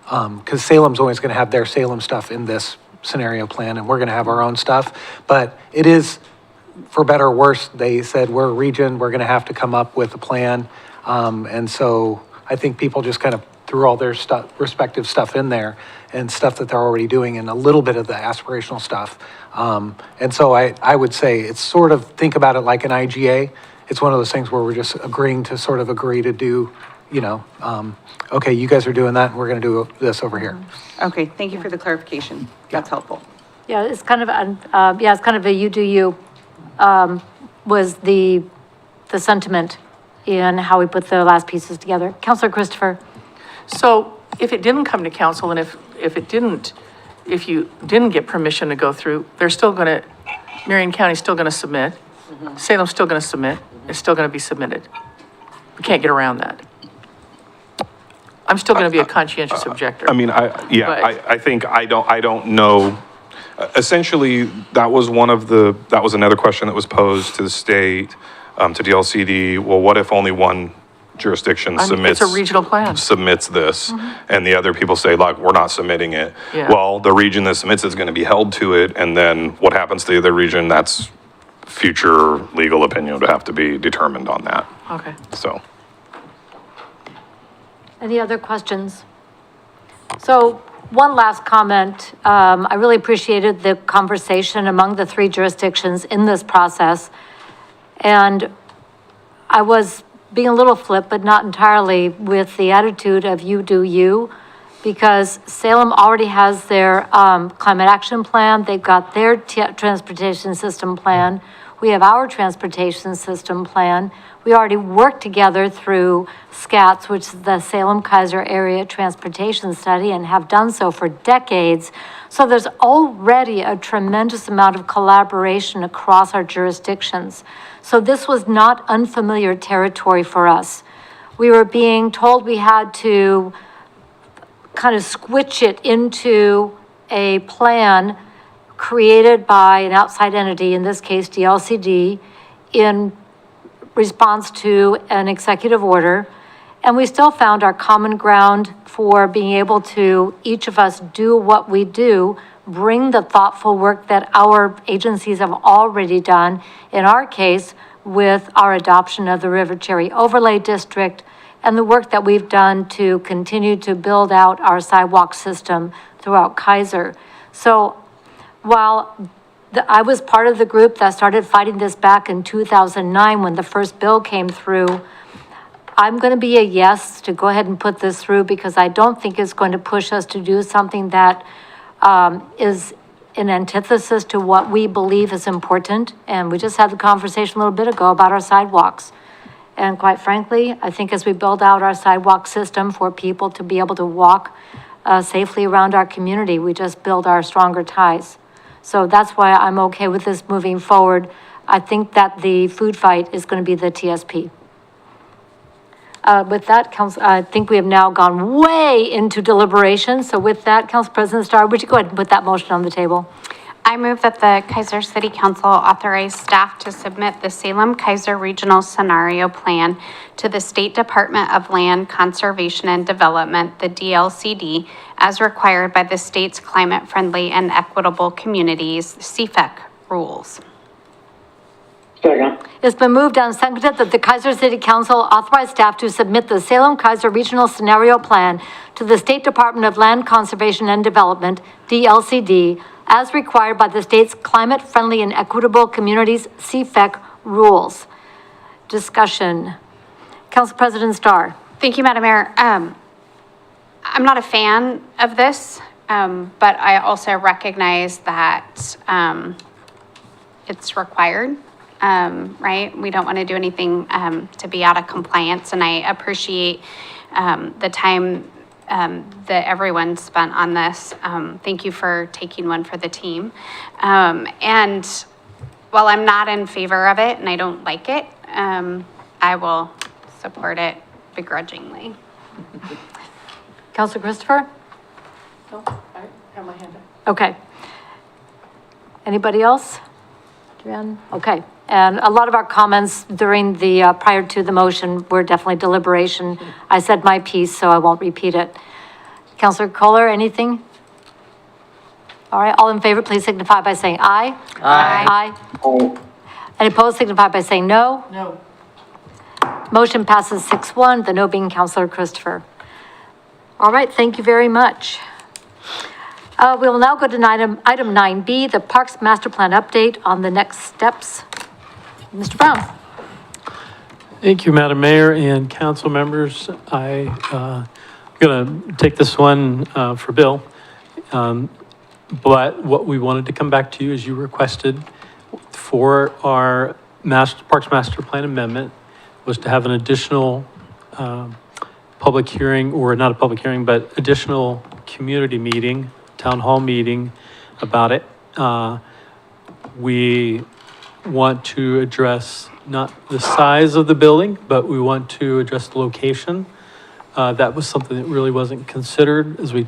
L: Because Salem's always going to have their Salem stuff in this scenario plan, and we're going to have our own stuff. But it is, for better or worse, they said, we're a region, we're going to have to come up with a plan. And so I think people just kind of threw all their stuff, respective stuff in there and stuff that they're already doing and a little bit of the aspirational stuff. And so I would say it's sort of, think about it like an IGA. It's one of those things where we're just agreeing to sort of agree to do, you know, okay, you guys are doing that, and we're going to do this over here.
K: Okay, thank you for the clarification. That's helpful.
A: Yeah, it's kind of, it's kind of a you do you, was the sentiment in how we put the last pieces together. Councilor Christopher.
G: So if it didn't come to council and if you didn't get permission to go through, they're still going to, Marion County's still going to submit. Salem's still going to submit. It's still going to be submitted. We can't get around that. I'm still going to be a conscientious objector.
F: I mean, I think I don't know. Essentially, that was another question that was posed to the state, to DLCD. Well, what if only one jurisdiction submits?
G: It's a regional plan.
F: Submits this, and the other people say, like, we're not submitting it.
G: Yeah.
F: Well, the region that submits is going to be held to it, and then what happens to the other region? That's future legal opinion would have to be determined on that.
G: Okay.
F: So.
A: Any other questions? So one last comment. I really appreciated the conversation among the three jurisdictions in this process. And I was being a little flip, but not entirely, with the attitude of you do you, because Salem already has their climate action plan. They've got their transportation system plan. We have our transportation system plan. We already work together through SCATS, which is the Salem Keizer Area Transportation Study, and have done so for decades. So there's already a tremendous amount of collaboration across our jurisdictions. So this was not unfamiliar territory for us. We were being told we had to kind of squitch it into a plan created by an outside entity, in this case DLCD, in response to an executive order. And we still found our common ground for being able to, each of us, do what we do, bring the thoughtful work that our agencies have already done, in our case, with our adoption of the River Cherry Overlay District, and the work that we've done to continue to build out our sidewalk system throughout Keizer. So while I was part of the group that started fighting this back in 2009 when the first bill came through, I'm going to be a yes to go ahead and put this through, because I don't think it's going to push us to do something that is in antithesis to what we believe is important. And we just had the conversation a little bit ago about our sidewalks. And quite frankly, I think as we build out our sidewalk system for people to be able to walk safely around our community, we just build our stronger ties. So that's why I'm okay with this moving forward. I think that the food fight is going to be the TSP. With that, Council, I think we have now gone way into deliberation. So with that, Council President Starr, would you go ahead and put that motion on the table?
Q: I move that the Keizer City Council authorize staff to submit the Salem Keizer Regional Scenario Plan to the State Department of Land Conservation and Development, the DLCD, as required by the state's Climate Friendly and Equitable Communities, CFEC rules.
R: Second.
A: It's been moved and seconded that the Keizer City Council authorize staff to submit the Salem Keizer Regional Scenario Plan to the State Department of Land Conservation and Development, DLCD, as required by the state's Climate Friendly and Equitable Communities, CFEC rules. Discussion. Council President Starr.
Q: Thank you, Madam Mayor. I'm not a fan of this, but I also recognize that it's required, right? We don't want to do anything to be out of compliance, and I appreciate the time that everyone spent on this. Thank you for taking one for the team. And while I'm not in favor of it and I don't like it, I will support it begrudgingly.
A: Counselor Christopher?
G: No, I have my hand up.
A: Okay. Anybody else? Joanne? Okay. And a lot of our comments during the, prior to the motion were definitely deliberation. I said my piece, so I won't repeat it. Counselor Kohler, anything? All right, all in favor, please signify by saying aye. Aye. Aye. Any opposed, signify by saying no.
G: No.
A: Motion passes 6-1, the no being Counselor Christopher. All right, thank you very much. We will now go to item 9B, the Parks Master Plan update on the next steps. Mr. Brown.
D: Thank you, Madam Mayor and council members. I'm going to take this one for Bill. But what we wanted to come back to you, as you requested, for our Parks Master Plan amendment was to have an additional public hearing, or not a public hearing, but additional community meeting, town hall meeting about it. We want to address not the size of the building, but we want to address the location. That was something that really wasn't considered as we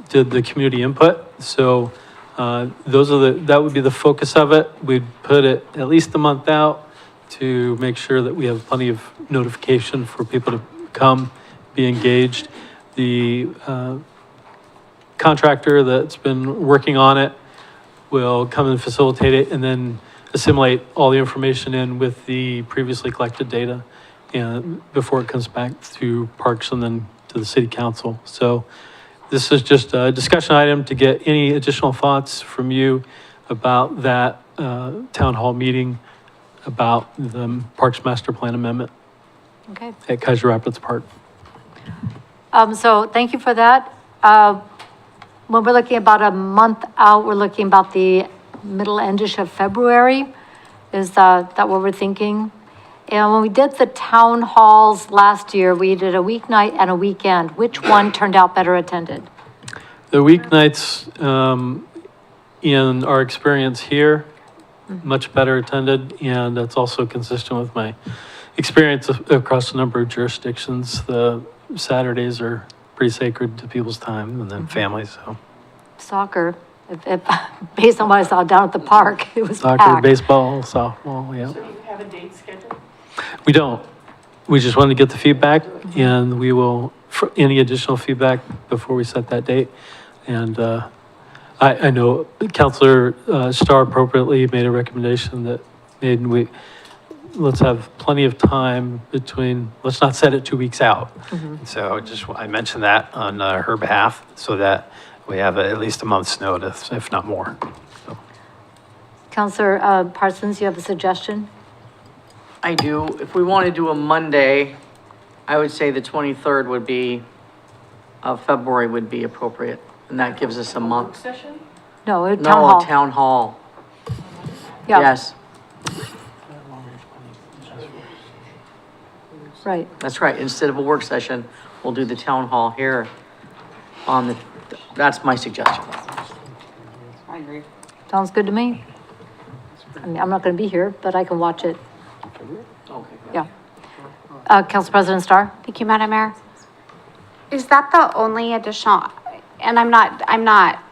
D: did the community input. So that would be the focus of it. We'd put it at least a month out to make sure that we have plenty of notification for people to come, be engaged. The contractor that's been working on it will come and facilitate it and then assimilate all the information in with the previously collected data and before it comes back to Parks and then to the City Council. So this is just a discussion item to get any additional thoughts from you about that town hall meeting about the Parks Master Plan Amendment
A: Okay.
D: at Keizer Rapids Park.
A: So thank you for that. When we're looking about a month out, we're looking about the middle endish of February. Is that what we're thinking? And when we did the town halls last year, we did a weeknight and a weekend. Which one turned out better attended?
D: The weeknights, in our experience here, much better attended, and that's also consistent with my experience across a number of jurisdictions. The Saturdays are pretty sacred to people's time and then families, so.
A: Soccer, based on what I saw down at the park, it was
D: Soccer,
A: packed.
D: baseball, softball, yeah.
G: So you have a date scheduled?
D: We don't. We just wanted to get the feedback, and we will, for any additional feedback before we set that date. And I know Councilor Starr appropriately made a recommendation that let's have plenty of time between, let's not set it 2 weeks out. So I mentioned that on her behalf so that we have at least a month's notice, if not more. So.
A: Councilor Parsons, you have a suggestion?
J: I do. If we want to do a Monday, I would say the 23rd of February would be appropriate. And that gives us a month.
G: Session?
A: No, a town
J: No,
A: hall.
J: a town hall.
A: Yeah.
J: Yes,
A: Right.
J: that's right. Instead of a work session, we'll do the town hall here that's my suggestion.
K: I agree.
A: Sounds good to me. I mean, I'm not going to be here, but I can watch it.
J: Okay.
A: Yeah. Council President Starr?
Q: Thank you, Madam Mayor. Is that the only additional, and I'm not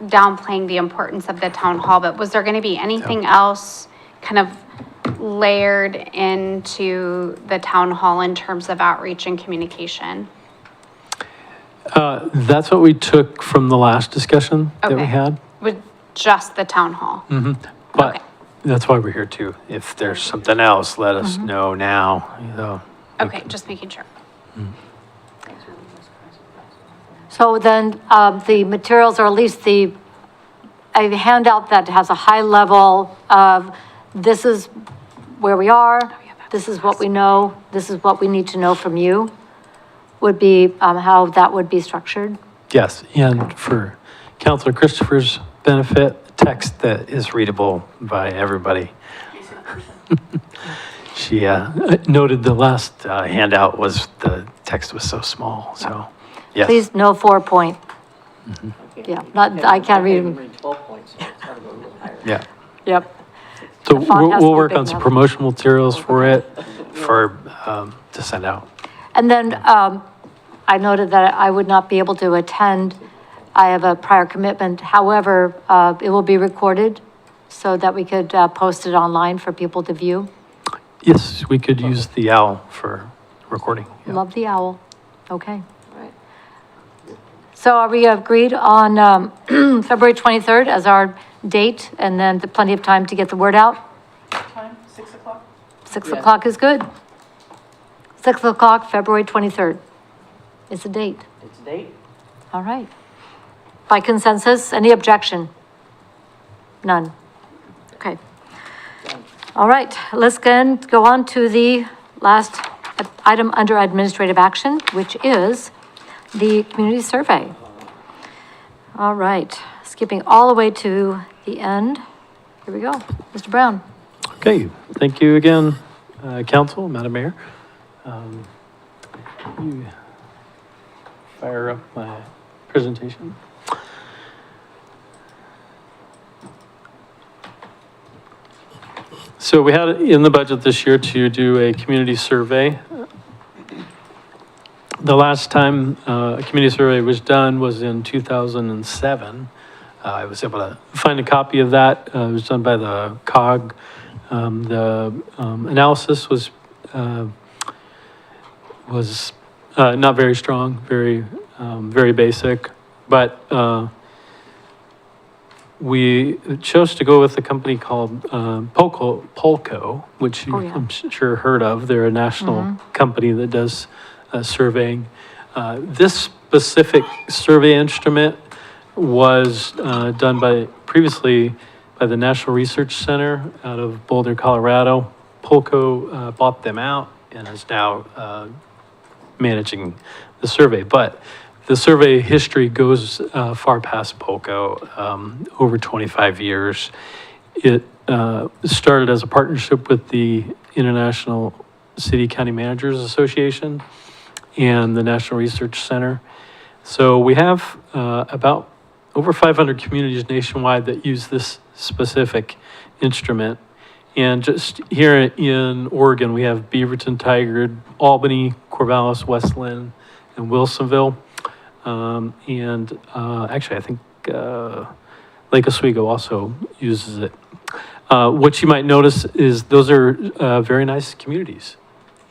Q: downplaying the importance of the town hall, but was there going to be anything else kind of layered into the town hall in terms of outreach and communication?
D: That's what we took from the last discussion that we
Q: Okay.
D: had.
Q: With just the town hall?
D: But
Q: Okay.
D: that's why we're here too. If there's something else, let us know now.
Q: Okay, just making sure.
A: So then the materials, or at least a handout that has a high level of this is where we are, this is what we know, this is what we need to know from you, would be how that would be structured.
D: Yes, and for Councilor Christopher's benefit, text that is readable by everybody. She noted the last handout the text was so small, so. Yes.
A: Please, no 4-point. Yeah, not, I can't read them.
J: Read 12 points, so it's gotta go a little higher.
D: Yeah.
A: Yep.
D: So
A: The font
D: we'll,
A: has to
D: we'll
A: be
D: work
A: big
D: on some
A: enough.
D: promotional materials for it, to send out.
A: And then I noted that I would not be able to attend. I have a prior commitment. However, it will be recorded so that we could post it online for people to view.
D: Yes, we could use the owl for recording. Yeah.
A: Love the owl. Okay. So are we agreed on February 23rd as our date and then plenty of time to get the word out?
G: Time, 6 o'clock?
A: 6 o'clock is good. 6 o'clock, February 23rd is the date.
J: It's a date?
A: All right. By consensus, any objection? None. Okay. All right, let's go on to the last item under administrative action, which is the community survey. All right, skipping all the way to the end. Here we go. Mr. Brown.
D: Okay, thank you again, Council, Madam Mayor. You fire up my presentation. So we had in the budget this year to do a community survey. The last time a community survey was done was in 2007. I was able to find a copy of that. It was done by the COG. The analysis was not very strong, very basic, but we chose to go with a company called Polco, which I'm sure heard of. They're a national company that does surveying. This specific survey instrument was done previously by the National Research Center out of Boulder, Colorado. Polco bought them out and is now managing the survey. But the survey history goes far past Polco, over 25 years. It started as a partnership with the International City County Managers Association and the National Research Center. So we have about over 500 communities nationwide that use this specific instrument. And just here in Oregon, we have Beaverton, Tigard, Albany, Corvallis, Westland, and Wilsonville. Actually, I think Lake Oswego also uses it. What you might notice is those are very nice communities.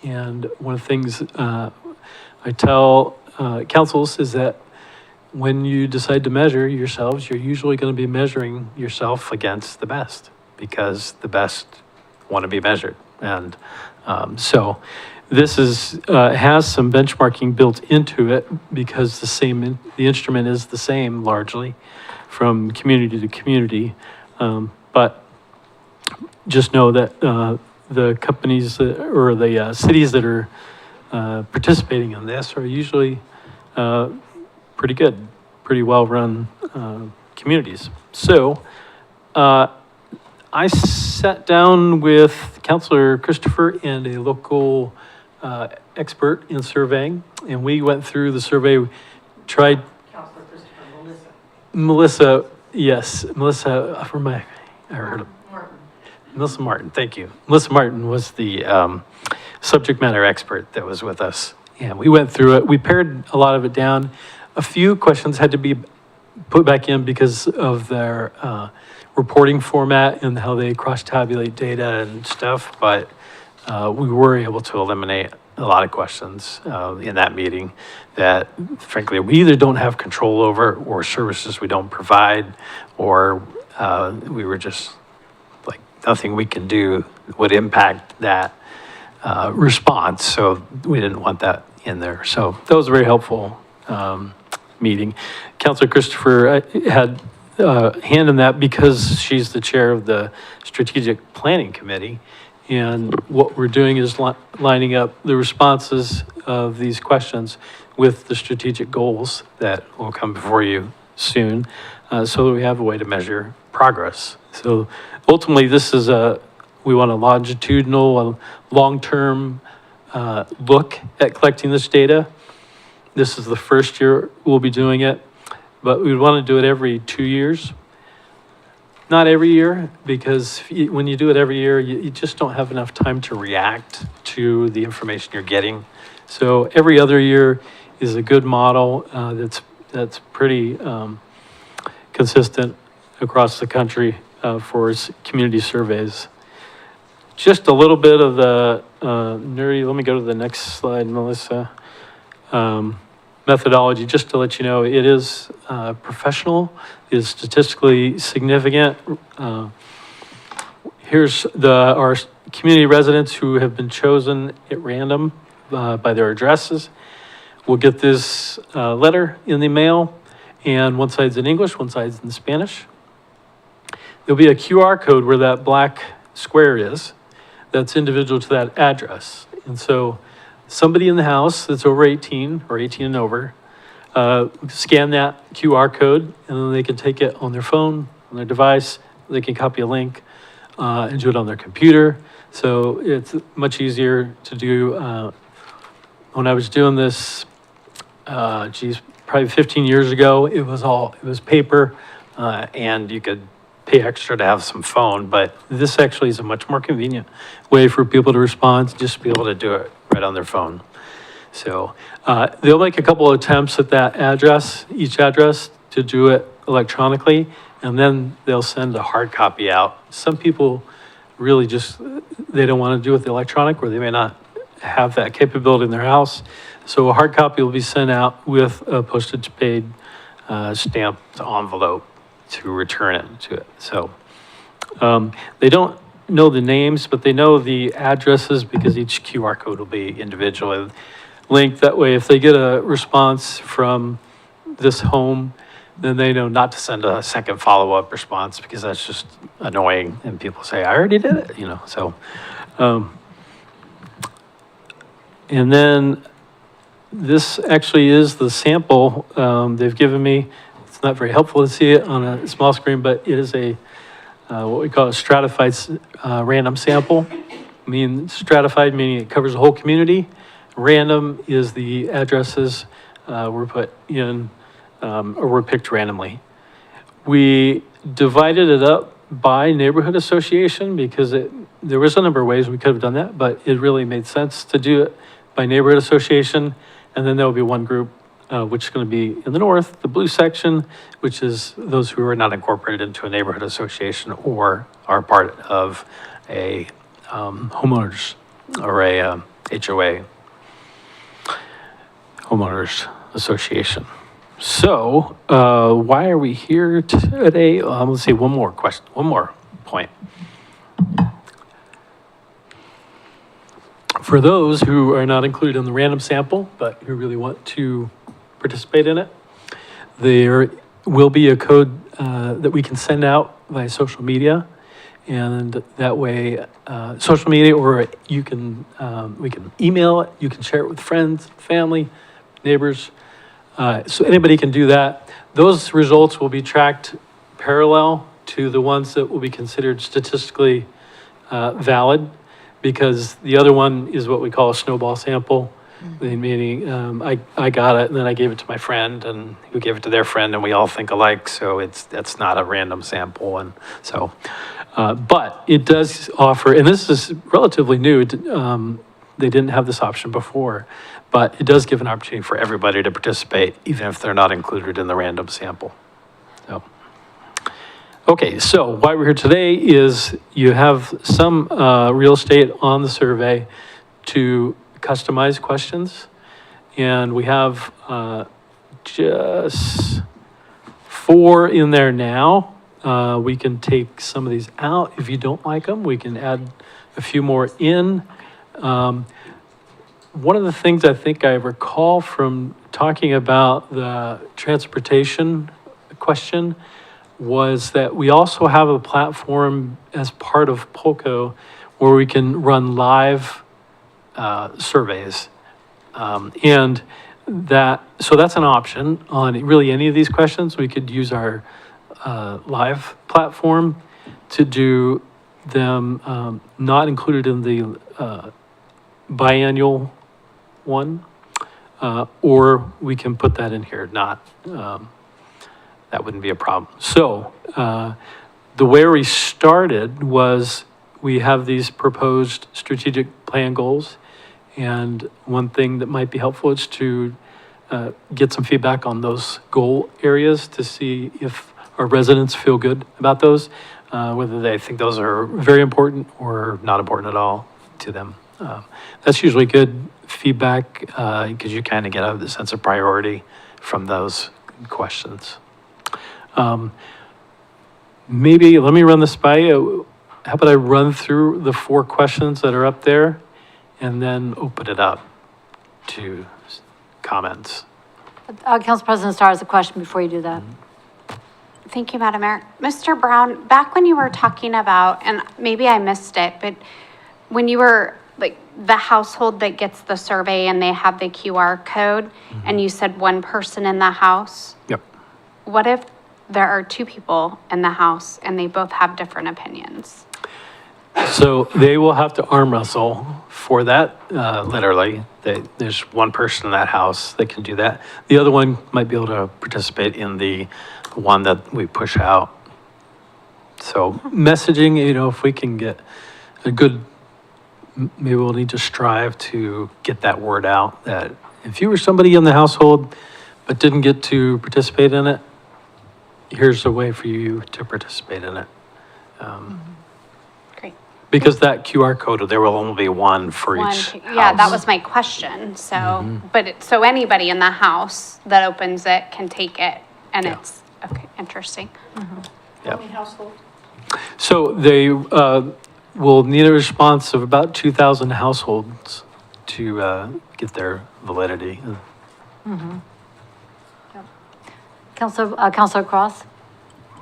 D: And one of the things I tell councils is that when you decide to measure yourselves, you're usually going to be measuring yourself against the best, because the best want to be measured. And so this has some benchmarking built into it, because the instrument is the same largely from community to community. But just know that the companies or the cities that are participating in this are usually pretty good, pretty well-run communities. So I sat down with Councilor Christopher and a local expert in surveying, and we went through the survey, tried.
G: Councilor Christopher,
D: Melissa, yes, Melissa, I heard of. Melissa Martin, thank you. Melissa Martin was the subject matter expert that was with us. And we went through it. We pared a lot of it down. A few questions had to be put back in because of their reporting format and how they cross-tabulate data and stuff. But we were able to eliminate a lot of questions in that meeting that, frankly, we either don't have control over, or services we don't provide, or we were just like, nothing we can do would impact that response. So we didn't want that in there. So that was a very helpful meeting. Councilor Christopher had a hand in that because she's the chair of the Strategic Planning Committee. And what we're doing is lining up the responses of these questions with the strategic goals that will come before you soon, so that we have a way to measure progress. So ultimately, this is we want a longitudinal, long-term look at collecting this data. This is the first year we'll be doing it, but we want to do it every 2 years. Not every year, because when you do it every year, you just don't have enough time to react to the information you're getting. So every other year is a good model that's pretty consistent across the country for community surveys. Just a little bit of the nerdy, let me go to the next slide, Melissa. Methodology, just to let you know, it is professional, it is statistically significant. Here's our community residents who have been chosen at random by their addresses. We'll get this letter in the mail, and one side's in English, one side's in Spanish. There'll be a QR code where that black square is, that's individual to that address. And so somebody in the house that's over 18 or 18 and over, scan that QR code, and then they can take it on their phone, on their device. They can copy a link and do it on their computer. So it's much easier to do. When I was doing this, probably 15 years ago, it was paper, and you could pay extra to have some phone, but this actually is a much more convenient way for people to respond, just be able to do it right on their phone. So they'll make a couple of attempts at that address, each address, to do it electronically, and then they'll send a hard copy out. Some people really they don't want to do it the electronic, or they may not have that capability in their house. So a hard copy will be sent out with a postage paid stamped envelope to return it to it. So they don't know the names, but they know the addresses because each QR code will be individually linked. That way, if they get a response from this home, then they know not to send a second follow-up response because that's just annoying. And people say, I already did it, so. And then this actually is the sample they've given me. It's not very helpful to see it on a small screen, but it is what we call a stratified random sample. Stratified meaning it covers the whole community. Random is the addresses were put in or were picked randomly. We divided it up by neighborhood association because there was a number of ways we could have done that, but it really made sense to do it by neighborhood association. And then there will be one group which is going to be in the north, the blue section, which is those who are not incorporated into a neighborhood association or are part of a homeowners or a HOA, homeowners association. So why are we here today? Let's see, one more point. For those who are not included in the random sample, but who really want to participate in it, there will be a code that we can send out via social media. And that way, social media, or we can email it, you can share it with friends, family, neighbors. So anybody can do that. Those results will be tracked parallel to the ones that will be considered statistically valid, because the other one is what we call a snowball sample, meaning I got it and then I gave it to my friend and who gave it to their friend and we all think alike, so that's not a random sample. And so, but it does offer, and this is relatively new, they didn't have this option before, but it does give an opportunity for everybody to participate, even if they're not included in the random sample. So. Okay, so why we're here today is you have some real estate on the survey to customize questions. And we have just 4 in there now. We can take some of these out. If you don't like them, we can add a few more in. One of the things I think I recall from talking about the transportation question was that we also have a platform as part of POLCO where we can run live surveys. And so that's an option on really any of these questions. We could use our live platform to do them not included in the biannual one. or we can put that in here, not, that wouldn't be a problem. So, the way we started was we have these proposed strategic plan goals. And one thing that might be helpful is to get some feedback on those goal areas to see if our residents feel good about those, whether they think those are very important or not important at all to them. That's usually good feedback because you kind of get a sense of priority from those questions. Maybe let me run this by you. How about I run through the 4 questions that are up there and then open it up to comments?
A: Council President Starr has a question before you do that.
Q: Thank you, Madam Mayor. Mr. Brown, back when you were talking about, and maybe I missed it, but when you were like the household that gets the survey and they have the QR code and you said one person in the house,
D: Yep.
Q: what if there are 2 people in the house and they both have different opinions?
D: So they will have to arm wrestle for that, literally. There's one person in that house that can do that. The other one might be able to participate in the one that we push out. So messaging, if we can get a good, maybe we'll need to strive to get that word out that if you were somebody in the household but didn't get to participate in it, here's a way for you to participate in it.
Q: Great.
D: Because that QR code, there will only be one for each
Q: Yeah, that
D: house.
Q: was my question. So, so anybody in the house that opens it can take it and it's, okay, interesting.
D: Yeah. So they will need a response of about 2,000 households to get their validity.
A: Councilor Cross?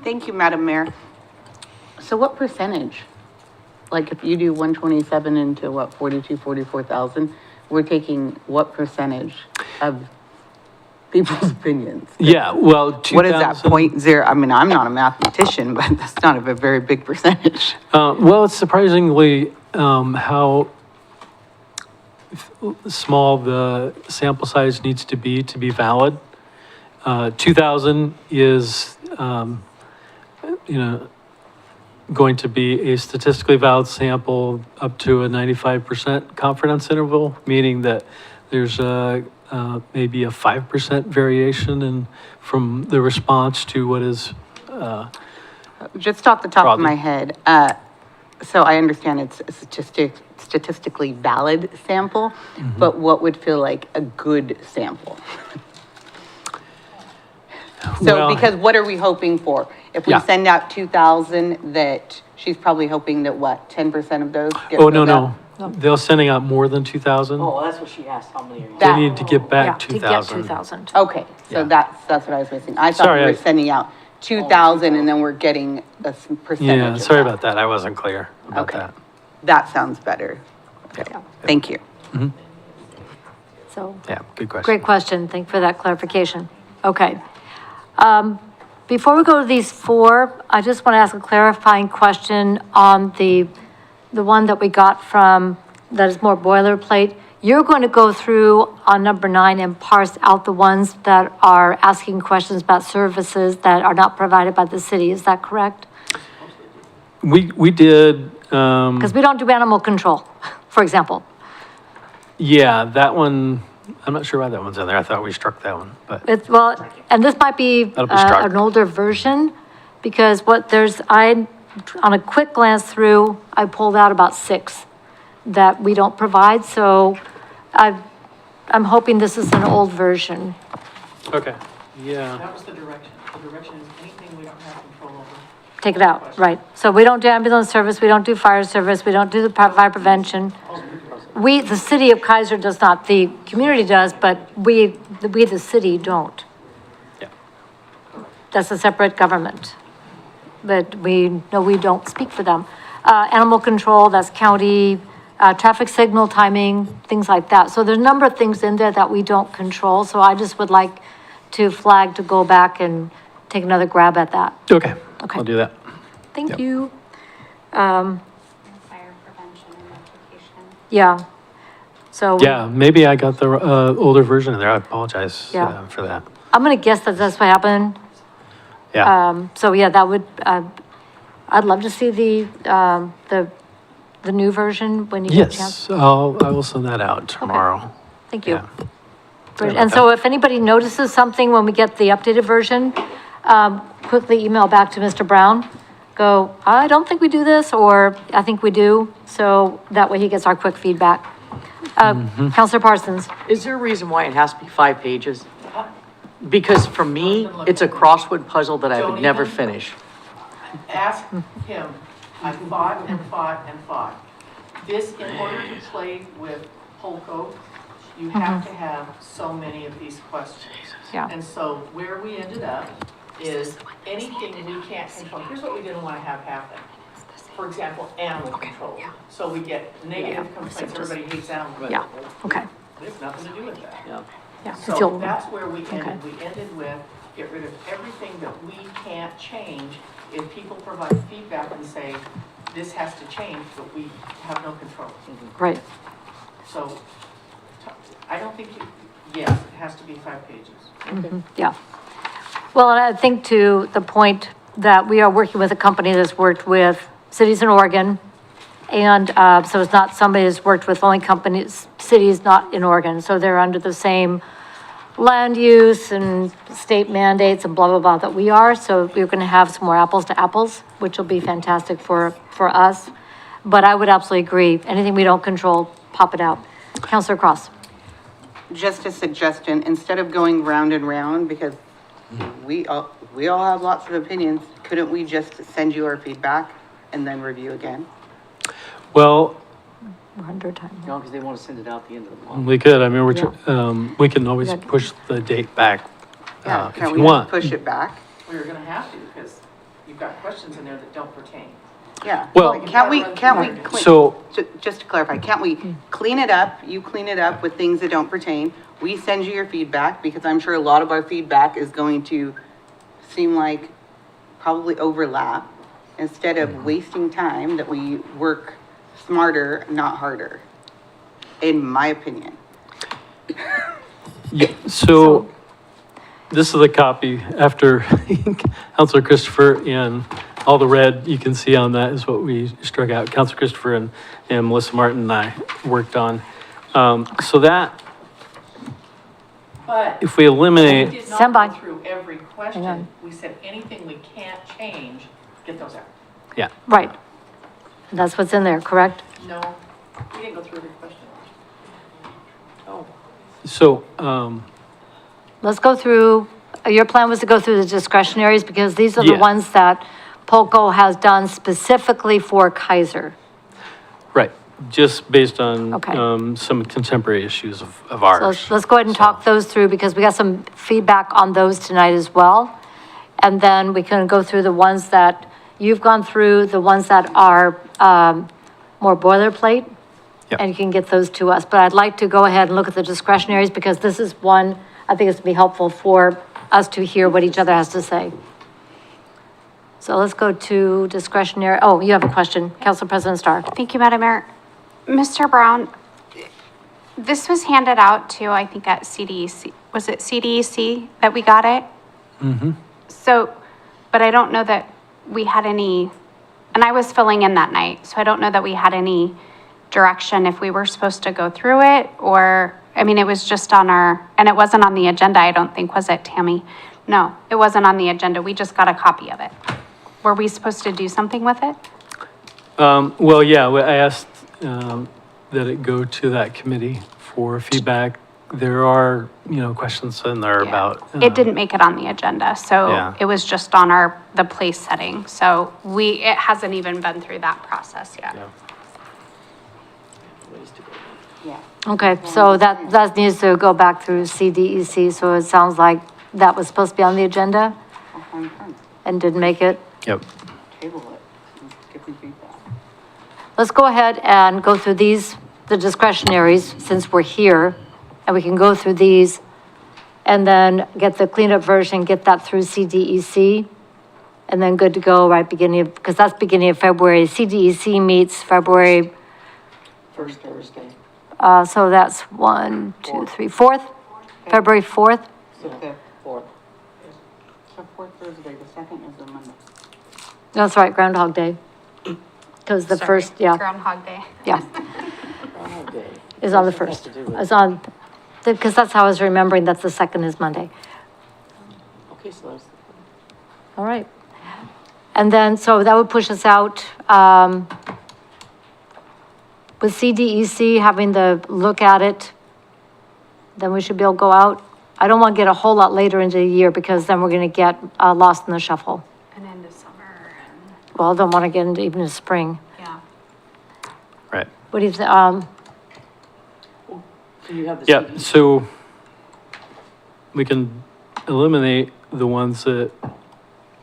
K: Thank you, Madam Mayor. So what percentage? Like if you do 127 into what, 44,000, we're taking what percentage of people's opinions?
D: Yeah, well, 2,000.
K: What is that, 0.0? I mean, I'm not a mathematician, but that's not a very big percentage.
D: Well, it's surprisingly how small the sample size needs to be valid. 2,000 is, going to be a statistically valid sample up to a 95% confidence interval, meaning that there's maybe a 5% variation from the response to what is.
K: Just off the top of
D: Probably.
K: my head, so I understand it's a statistically valid sample, but what would feel like a good sample? So,
D: Well-
K: because what are we hoping for? If we
D: Yeah.
K: send out 2,000, that she's probably hoping that what, 10% of those get
D: Oh, no,
K: filled out?
D: no. They're sending out more than 2,000.
J: Oh, that's what she asked, how many are you?
D: They need to get back
A: To get
D: 2,000.
A: 2,000.
K: Okay, so
D: Yeah.
K: that's what I was missing. I thought
D: Sorry,
K: we
D: I-
K: were sending out 2,000 and then we're getting a percentage
D: Yeah,
K: of
D: sorry
K: that.
D: about that. I wasn't clear about
K: Okay.
D: that.
K: That sounds better.
D: Yeah.
K: Thank you.
A: So,
D: Yeah, good question.
A: great question. Thank you for that clarification. Okay. Before we go to these 4, I just want to ask a clarifying question on the one that we got from, that is more boilerplate. You're going to go through on number 9 and parse out the ones that are asking questions about services that are not provided by the city. Is that correct?
D: We did,
A: Because we don't do animal control, for example.
D: yeah, that one, I'm not sure why that one's in there. I thought we struck that one, but
A: It's, well, and this might be
D: That'll be struck.
A: an older version, because on a quick glance through, I pulled out about 6 that we don't provide, so I'm hoping this is an old version.
D: okay, yeah.
J: That was the direction. The direction is anything we don't have control over.
A: Take it out, right. So we don't do ambulance service, we don't do fire service, we don't do the fire prevention. The city of Keizer does not, the community does, but we, the city, don't.
D: Yeah.
A: That's a separate government. But we don't speak for them. Animal control, that's county, traffic signal timing, things like that. So there's a number of things in there that we don't control, so I just would like to flag to go back and take another grab at that.
D: Okay,
A: Okay.
D: I'll do that.
A: Thank
D: Yep.
A: you.
Q: Fire prevention and education.
A: Yeah. So.
D: Yeah, maybe I got the older version in there. I apologize
A: Yeah.
D: for that.
A: I'm going to guess that that's what happened.
D: Yeah.
A: So yeah, that would, I'd love to see the new version when you get a chance.
D: Yes, I will send that out tomorrow.
A: Thank you.
D: Yeah.
A: Great. And so if anybody notices something when we get the updated version, quickly email back to Mr. Brown. Go, I don't think we do this, or I think we do. So that way he gets our quick feedback. Counselor Parsons.
J: Is there a reason why it has to be 5 pages? Because for me, it's a crossword puzzle that I would never finish.
G: Ask him. I fought and fought and fought. This, in order to play with Polko, you have to have so many of these questions.
A: Yeah.
G: And so where we ended up is anything we can't control. Here's what we didn't want to have happen. For example, animal control. So we get negative complaints, everybody hates animal control.
A: Yeah, okay.
G: There's nothing to do with that.
A: Yeah.
G: So that's where we ended. We ended with, get rid of everything that we can't change. If people provide feedback and say, this has to change, but we have no control.
A: Right.
G: So, I don't think, yes, it has to be 5 pages.
A: Yeah. Well, and I think to the point that we are working with a company that's worked with cities in Oregon. And so it's not somebody that's worked with only companies, cities not in Oregon. So they're under the same land use and state mandates and blah, blah, blah that we are. So we're going to have some more apples to apples, which will be fantastic for us. But I would absolutely agree. Anything we don't control, pop it out. Counselor Cross.
K: Just a suggestion, instead of going round and round, because we all have lots of opinions, couldn't we just send you our feedback and then review again?
D: Well,
A: We're under time.
J: No, because they want to send it out the end of the month.
D: we could, I mean, we can always push the date back
K: Yeah,
D: if
K: can
D: you
K: we
D: want.
K: push it back?
G: We're gonna have to, because you've got questions in there that don't pertain.
K: Yeah.
D: Well-
K: Can't we,
D: So-
K: just to clarify, can't we clean it up? You clean it up with things that don't pertain. We send you your feedback, because I'm sure a lot of our feedback is going to seem like probably overlap, instead of wasting time, that we work smarter, not harder, in my opinion.
D: Yeah, so this is a copy after Counselor Christopher, and all the red you can see on that is what we struck out. Counselor Christopher and Melissa Martin and I worked on. So that,
G: But
D: if we eliminate,
G: we did
A: Stand by.
G: not go through every
A: Hang
G: question.
A: on.
G: We said anything we can't change, get those out.
D: yeah,
A: Right. That's what's in there, correct?
G: No, we didn't go through every question. Oh.
D: so,
A: Let's go through, your plan was to go through the discretionaries because these are the
D: Yeah.
A: ones that Polko has done specifically for Keizer.
D: right, just based on,
A: Okay.
D: some contemporary issues of
A: So
D: ours.
A: let's go ahead and talk those through because we got some feedback on those tonight as well. And then we can go through the ones that you've gone through, the ones that are more boilerplate.
D: Yep.
A: And you can get those to us. But I'd like to go ahead and look at the discretionaries because this is one, I think it's gonna be helpful for us to hear what each other has to say. So let's go to discretionary. Oh, you have a question, Council President Starr.
Q: Thank you, Madam Mayor. Mr. Brown, this was handed out to, I think, at CDEC. Was it CDEC that we got it?
D: Mm-hmm.
Q: So, but I don't know that we had any, and I was filling in that night, so I don't know that we had any direction if we were supposed to go through it, or, I mean, it was just on our, and it wasn't on the agenda, I don't think, was it, Tammy? No, it wasn't on the agenda, we just got a copy of it. Were we supposed to do something with it?
D: Well, yeah, I asked, that it go to that committee for feedback. There are, questions in there
Q: Yeah.
D: about.
Q: It didn't make it on the agenda, so
D: Yeah.
Q: it was just on the place setting, so it hasn't even been through that process yet.
D: Yeah.
A: Okay, so that needs to go back through CDEC, so it sounds like that was supposed to be on the agenda and didn't make it.
D: Yep.
K: Table it, give me feedback.
A: Let's go ahead and go through these, the discretionaries, since we're here, and we can go through these and then get the cleanup version, get that through CDEC, and then good to go right because that's beginning of February. CDEC meets February,
J: First Thursday.
A: So that's 1, 2, 3, 4th, February 4th.
K: So the fourth. So fourth Thursday, the second is the Monday.
A: That's right, Groundhog Day. Because the first, yeah,
Q: Groundhog Day.
A: yeah, is on the first. It's on, because that's how I was remembering, that's the second is Monday.
J: Okay, so that's.
A: All right. And then, so that would push us out, with CDEC having the look at it, then we should be able to go out. I don't want to get a whole lot later into the year because then we're going to get lost in the shuffle.
Q: And into summer and,
A: Well, I don't want to get into even the spring.
Q: yeah.
D: Right.
A: What do you think?
J: So you have the.
D: Yeah,
J: CD.
D: so we can eliminate the ones that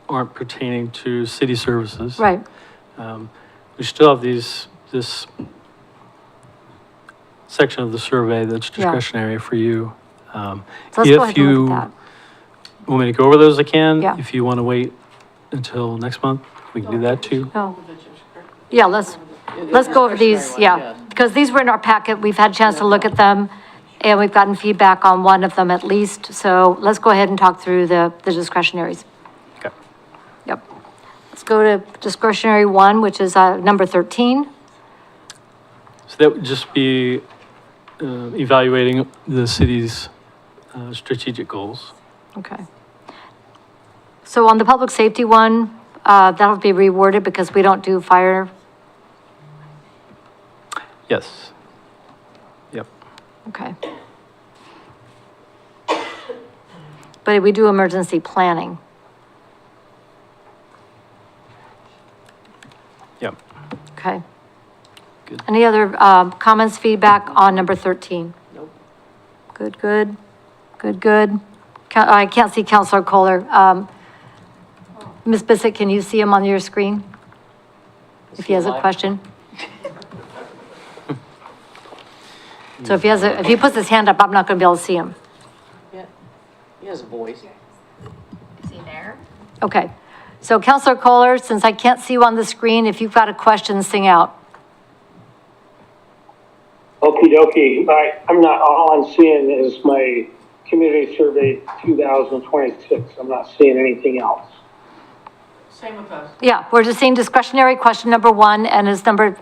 D: aren't pertaining to city services.
A: Right.
D: We still have this section of the survey that's
A: Yeah.
D: discretionary for you.
A: So let's go ahead and look at that.
D: Want me to go over those, I can.
A: Yeah.
D: If you want to wait until next month, we can do that too.
A: Oh. Yeah, let's go over these, yeah. Because these were in our packet. We've had a chance to look at them. And we've gotten feedback on one of them at least. So let's go ahead and talk through the discretionaries.
D: Okay.
A: Yep. Let's go to discretionary 1, which is number 13.
D: So that would just be evaluating the city's strategic goals.
A: Okay. So on the public safety one, that'll be reworded because we don't do fire.
D: Yes. Yep.
A: Okay. But we do emergency planning.
D: Yep.
A: Okay.
D: Good.
A: Any other comments, feedback on number 13?
J: Nope.
A: Good, good, good, good. I can't see Counselor Kohler. Ms. Bissett, can you see him on your screen? If he has a
J: alive?
A: question? So if he puts his hand up, I'm not going to be able to see him.
J: Yeah, he has a voice.
Q: Is he there?
A: Okay. So Counselor Kohler, since I can't see you on the screen, if you've got a question, sing out.
R: Okie dokie. I'm not, all I'm seeing is my community survey 2026. I'm not seeing anything else.
J: Same with us.
A: Yeah, we're just seeing discretionary question number 1 and is number,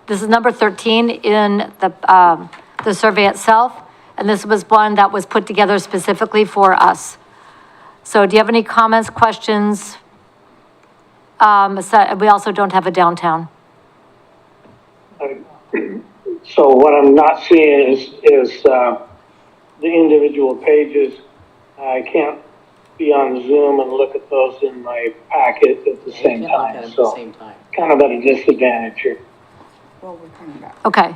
A: this is number 13 in the survey itself. And this was one that was put together specifically for us. So do you have any comments, questions? We also don't have a downtown.
R: So what I'm not seeing is the individual pages. I can't be on Zoom and look at those in my packet at the same time. So kind of at a disadvantage here.
K: Well, we're coming back.
A: Okay.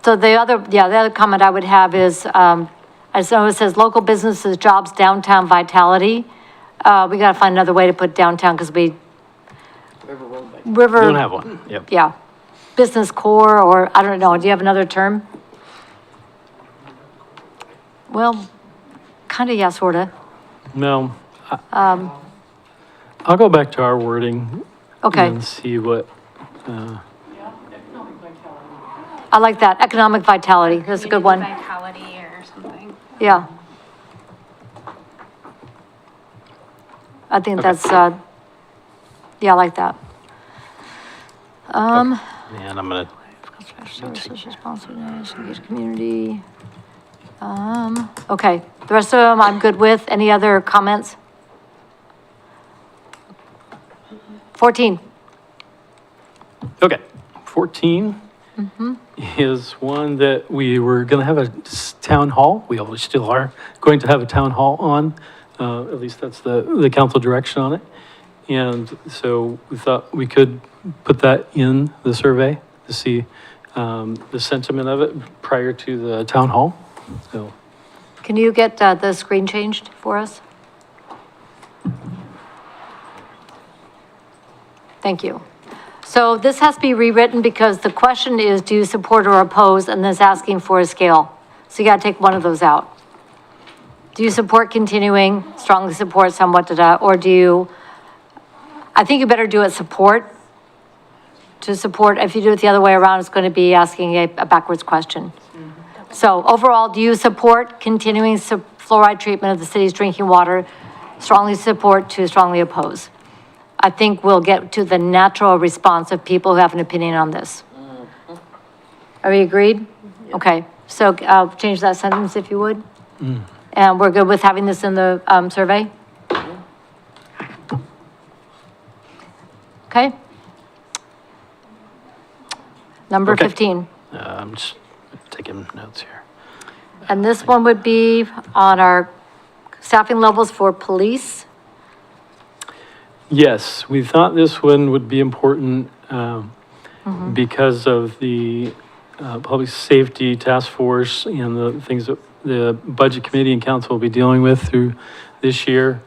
A: So the other comment I would have is, as it says, local businesses, jobs, downtown vitality. We gotta find another way to put downtown because we, river.
D: We don't have one. Yep.
A: Yeah. Business core, or I don't know, do you have another term? Well, kind of, yeah, sort of.
D: No. I'll go back to our wording.
A: Okay.
D: And see what,
A: I like that, economic vitality, that's a good one.
Q: Vitality or something.
A: Yeah. I think that's, yeah, I like that.
D: man, I'm gonna,
A: Services, responsiveness, engage community. Okay, the rest of them I'm good with. Any other comments? 14.
D: okay. 14 is one that we were gonna have a town hall. We always still are going to have a town hall on. At least that's the council direction on it. And so we thought we could put that in the survey to see the sentiment of it prior to the town hall. So,
A: Can you get the screen changed for us? Thank you. So this has to be rewritten because the question is, do you support or oppose? And this asking for a scale. So you gotta take one of those out. Do you support continuing, strongly support, somewhat, or do you, I think you better do it support. to support. If you do it the other way around, it's going to be asking a backwards question. So overall, do you support continuing fluoride treatment of the city's drinking water? Strongly support to strongly oppose. I think we'll get to the natural response of people who have an opinion on this. Are we agreed? Okay, so change that sentence if you would. And we're good with having this in the survey? Okay. Number
D: Okay.
A: 15.
D: I'm just taking notes here.
A: And this one would be on our staffing levels for police.
D: Yes, we thought this one would be important because of the Public Safety Task Force and the things that the Budget Committee and Council will be dealing with through this year.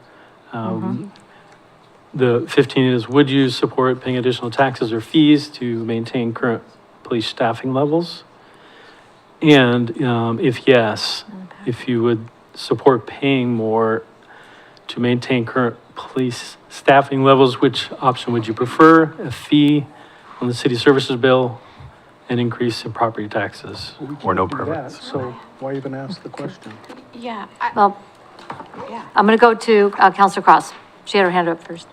D: The 15 is, would you support paying additional taxes or fees to maintain current police staffing levels? And if yes, if you would support paying more to maintain current police staffing levels, which option would you prefer? A fee on the city services bill, an increase in property taxes, or no
P: Do that,
D: preference?
P: So why even ask the question?
Q: Yeah.
A: Well, I'm going to go to Councilor Cross. She had her hand up first.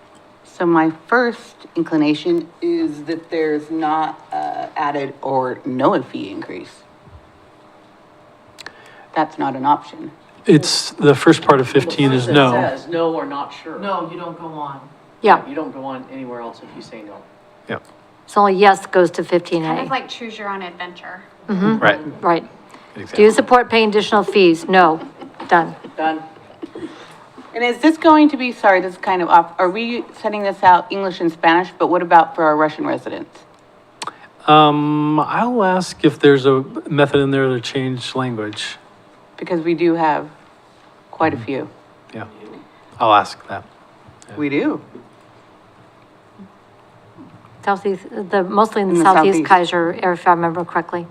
K: So my first inclination is that there's not added or no fee increase. That's not an option.
D: It's, the first part of 15 is no.
J: It says no or not sure.
G: No, you don't go on.
A: Yeah,
J: You don't go on anywhere else if you say no.
D: Yeah,
A: so only yes goes to 15A.
Q: Kind of like choose your own adventure.
D: right.
A: Right.
D: Good
A: Do you
D: example.
A: support paying additional fees? No. Done.
J: Done.
K: And is this going to be, sorry, this is kind of off, are we sending this out English and Spanish, but what about for our Russian residents?
D: I'll ask if there's a method in there to change language.
K: Because we do have quite a few.
D: Yeah, I'll ask that.
K: We do.
A: Southeast, mostly in
K: In
A: the
K: the
A: southeast
K: southeast.
A: Keizer area, if I remember correctly.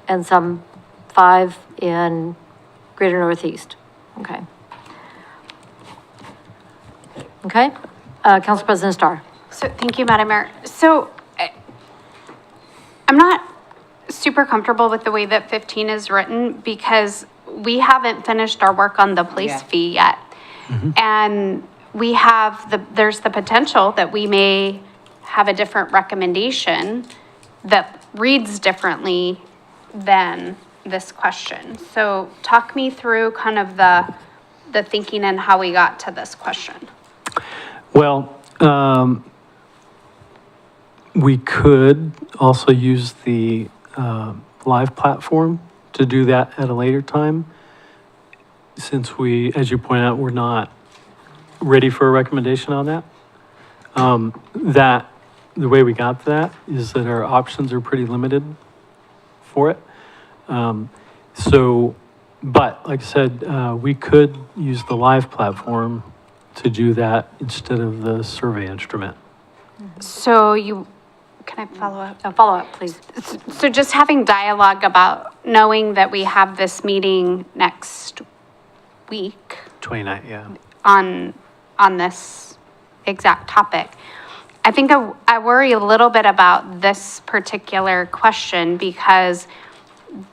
A: And some 5 in greater northeast. Okay. Okay, Council President Starr.
Q: So, thank you, Madam Mayor. So, I'm not super comfortable with the way that 15 is written because we haven't finished our work on the police fee yet. And we have there's the potential that we may have a different recommendation that reads differently than this question. So talk me through kind of the thinking and how we got to this question.
D: Well, we could also use the live platform to do that at a later time. Since we, as you point out, we're not ready for a recommendation on that. The way we got to that is that our options are pretty limited for it. But like I said, we could use the live platform to do that instead of the survey instrument.
Q: So can I follow up?
A: Follow up, please.
Q: So just having dialogue about knowing that we have this meeting next week
D: 29, yeah.
Q: on this exact topic. I think I worry a little bit about this particular question because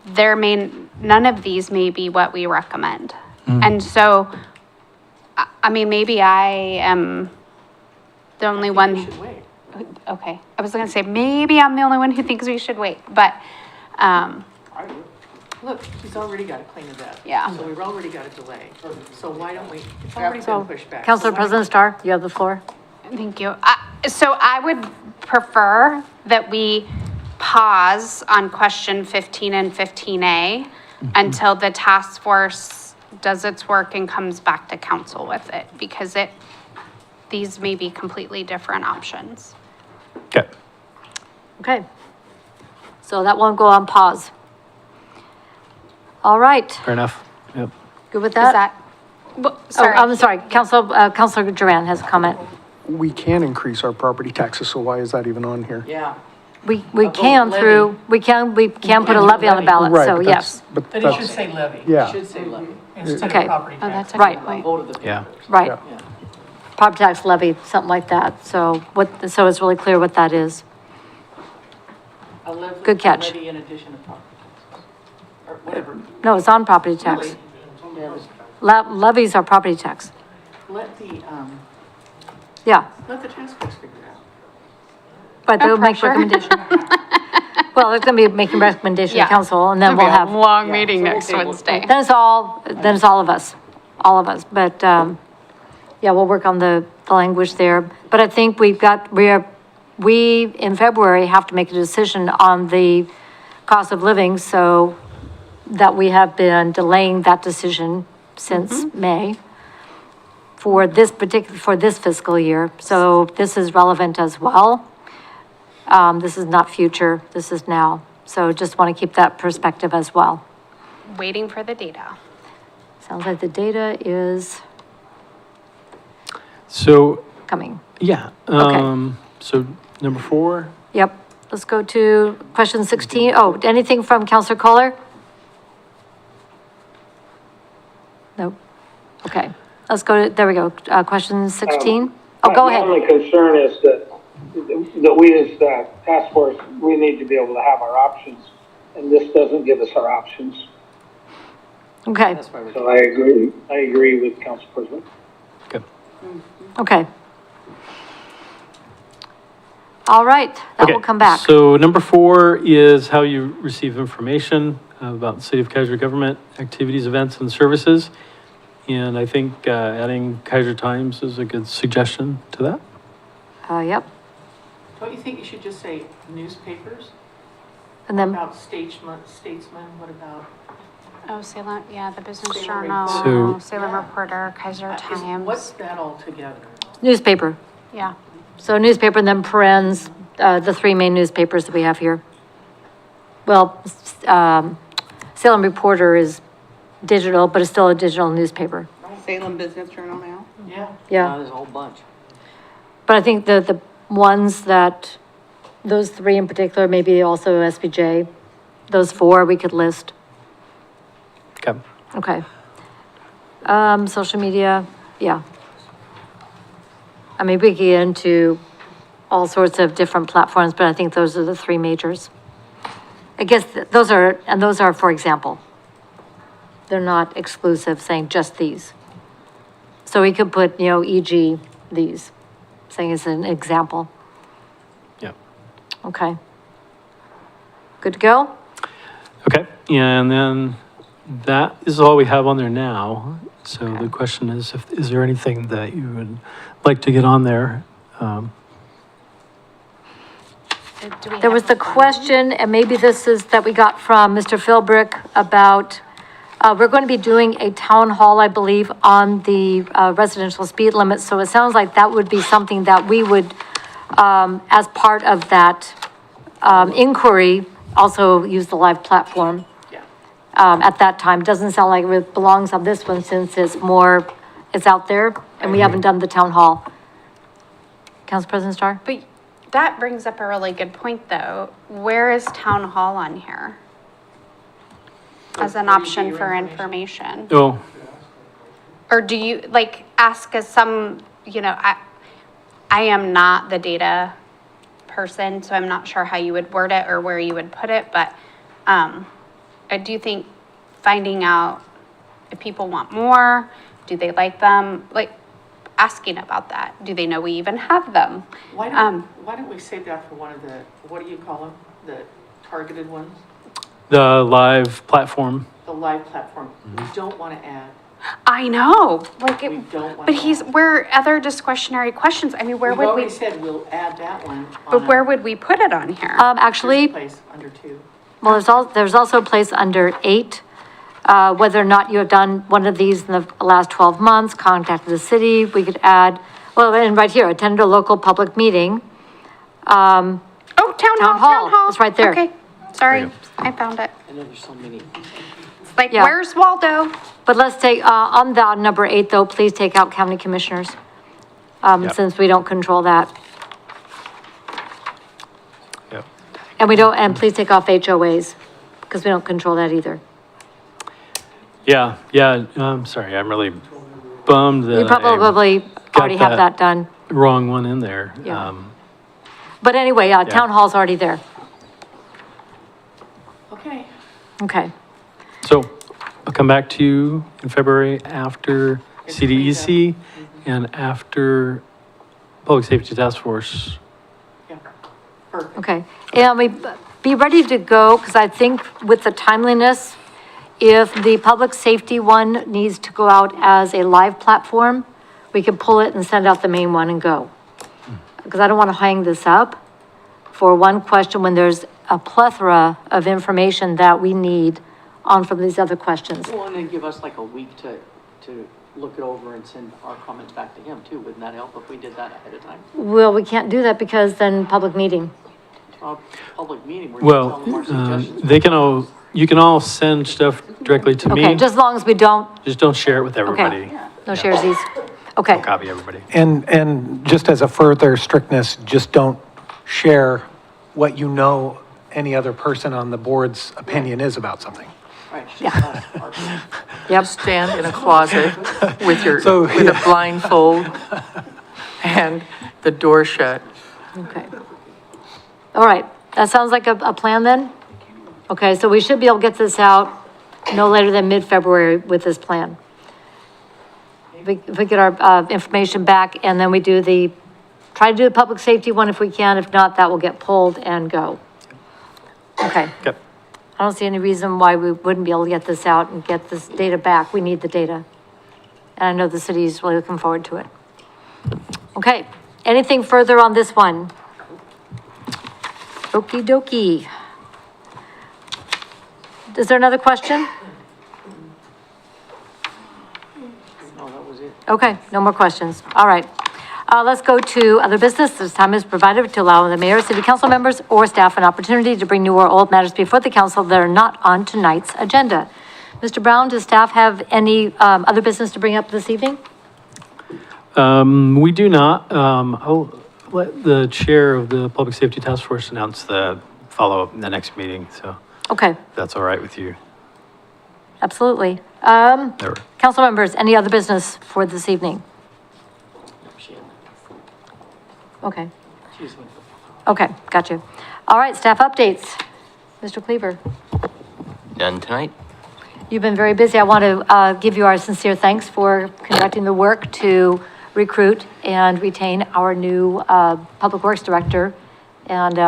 Q: none of these may be what we recommend. And so, I mean, maybe I am the only one.
G: You should wait.
Q: Okay, I was gonna say, maybe I'm the only one who thinks we should wait, but,
J: I would. Look, he's already got a claim of that.
Q: Yeah.
J: So we've already got a delay. So why don't we, it's already been
A: So,
J: pushed back.
A: Councilor
J: So why don't-
A: President Starr, you have the floor.
Q: thank you. So I would prefer that we pause on question 15 and 15A until the task force does its work and comes back to council with it, because these may be completely different options.
D: Okay.
A: Okay. So that won't go on pause. All right,
D: Fair enough. Yep.
A: good with
Q: Is
A: that?
Q: that, well, sorry.
A: Oh, I'm sorry, Councilor Duran has a comment.
P: We can increase our property taxes, so why is that even on here?
J: Yeah.
A: We
J: vote
A: can
J: levy.
A: we can put a levy on the ballot,
P: Right,
A: so
P: but
A: yes.
P: that's- But
J: But it should
P: that's,
J: say levy.
P: Yeah.
J: It should say levy instead
A: Okay.
J: of property
Q: Oh,
J: tax.
Q: that's a
A: Right.
Q: good point.
J: Vote of the
D: Yeah.
J: people.
A: Right,
P: Yeah.
J: Yeah.
A: property tax levy, something like that. So so it's really clear what that is. Good catch.
G: Levy in addition to property taxes, or whatever.
A: No, it's on property tax.
G: Really?
A: Levies are property tax.
G: Let the task force figure it out.
A: But they'll make
Q: pressure.
A: recommendation. Well, it's gonna be making recommendation to
Q: Yeah.
A: council, and then we'll have,
Q: Long meeting next Wednesday.
A: then it's all of us, but, yeah, we'll work on the language there. But I think we in February have to make a decision on the cost of living, so that we have been delaying that decision since May for this fiscal year. So this is relevant as well. This is not future, this is now. So just want to keep that perspective as well.
Q: Waiting for the data.
A: Sounds like the data is
D: So,
A: coming.
D: yeah.
A: Okay.
D: So number 4,
A: Yep. Let's go to question 16. Oh, anything from Counselor Kohler? Nope. Okay. Let's go to, there we go. Question 16. Oh, go ahead.
R: My only concern is that we as the task force, we need to be able to have our options, and this doesn't give us our options.
A: Okay.
R: So I agree with Council President.
D: good.
A: Okay. All right, that will
D: Okay,
A: come back.
D: So number 4 is how you receive information about the City of Keizer government activities, events, and services. And I think adding Keizer Times is a good suggestion to that.
A: Yep.
G: Don't you think you should just say newspapers?
A: And then,
G: About statesman, what about?
Q: Oh, Salem, yeah, the Business
G: Salem
Q: Journal,
D: So-
Q: Salem Reporter, Keizer
G: What's
Q: Times.
G: that all together?
A: newspaper.
Q: Yeah.
A: So newspaper and then parens, the 3 main newspapers that we have here. Well, Salem Reporter is digital, but it's still a digital newspaper.
K: Salem Business Journal now?
G: Yeah.
A: Yeah.
J: There's a whole bunch.
A: But I think the ones that, those 3 in particular, maybe also SBJ, those 4 we could list.
D: Okay.
A: Okay. Social media, yeah. I mean, we could get into all sorts of different platforms, but I think those are the 3 majors. I guess those are for example. They're not exclusive, saying just these. So we could put, e.g. these, saying as an example.
D: Yeah.
A: Okay. Good to go?
D: Okay, and then that is all we have on there now. So the question is, is there anything that you would like to get on there?
A: There was the question, and maybe this is that we got from Mr. Philbrick about, we're going to be doing a town hall, I believe, on the residential speed limit. So it sounds like that would be something that we would, as part of that inquiry, also use the live platform. At that time. Doesn't sound like it belongs on this one since it's out there, and we haven't done the town hall. Council President Starr?
Q: But that brings up a really good point, though. Where is town hall on here? As an option for information?
D: Oh,
Q: Or do you, ask us some, I am not the data person, so I'm not sure how you would word it or where you would put it, but, I do think finding out if people want more, do they like them, asking about that. Do they know we even have them?
G: Why don't we save that for one of the, what do you call them? The targeted ones?
D: the live platform.
G: The live platform. We don't want to add.
Q: I know,
G: We don't want
Q: but
G: to add.
Q: where other discretionary questions, I mean, where
G: We've
Q: would
G: already
Q: we,
G: said we'll add that one.
Q: but where would we put it on here?
A: Actually,
G: Place under 2.
A: well, there's also a place under 8, whether or not you have done one of these in the last 12 months, contacted the city, we could add, well, and right here, attended a local public meeting.
Q: Oh, town hall.
A: It's right there.
Q: Okay, sorry, I found it.
J: I know there's so many.
Q: It's like,
A: Yeah.
Q: where's Waldo?
A: But let's take, on that number 8 though, please take out county commissioners,
D: Yep.
A: since we don't control that.
D: Yep.
A: And please take off HOAs, because we don't control that either.
D: Yeah, I'm sorry, I'm really bummed that
A: You probably
D: got
A: already have that done.
D: wrong one in there.
A: Yeah. But anyway, town hall's already there. Okay.
D: So I'll come back to you in February after CDEC and after Public Safety Task Force.
A: Okay. And we be ready to go, because I think with the timeliness, if the public safety one needs to go out as a live platform, we can pull it and send out the main one and go. Because I don't want to hang this up for one question when there's a plethora of information that we need on from these other questions.
J: Well, and then give us like a week to look it over and send our comments back to him too. Wouldn't that help if we did that ahead of time?
A: Well, we can't do that because then public meeting.
J: Public meeting, we're
D: Well,
J: telling them our suggestions.
D: you can all send stuff directly to me.
A: Okay, just as long as we don't,
D: Just don't share it with everybody.
A: okay, no sharesies. Okay,
D: Don't copy everybody.
L: And just as a further strictness, just don't share what you know any other person on the board's opinion is about something.
J: Right.
A: yep.
G: Stand in a closet with your,
L: So,
G: with a blindfold and the door shut.
A: Okay. All right, that sounds like a plan then? Okay, so we should be able to get this out no later than mid-February with this plan. If we get our information back and then we try to do the public safety one if we can. If not, that will get pulled and go. Okay.
D: Yep.
A: I don't see any reason why we wouldn't be able to get this out and get this data back. We need the data. And I know the city is really looking forward to it. Okay, anything further on this one? Okey dokey. Is there another question?
J: No, that was it.
A: Okay, no more questions. All right. Let's go to other business. This time is provided to allow the mayor, city council members, or staff an opportunity to bring new or old matters before the council that are not on tonight's agenda. Mr. Brown, does staff have any other business to bring up this evening?
D: We do not. I'll let the chair of the Public Safety Task Force announce the follow-up in the next meeting, so
A: Okay,
D: if that's all right with you.
A: absolutely.
D: There.
A: Council members, any other business for this evening? Okay. Okay, got you. All right, staff updates. Mr. Cleaver,
S: Done tonight?
A: you've been very busy. I want to give you our sincere thanks for conducting the work to recruit and retain our new Public Works Director. And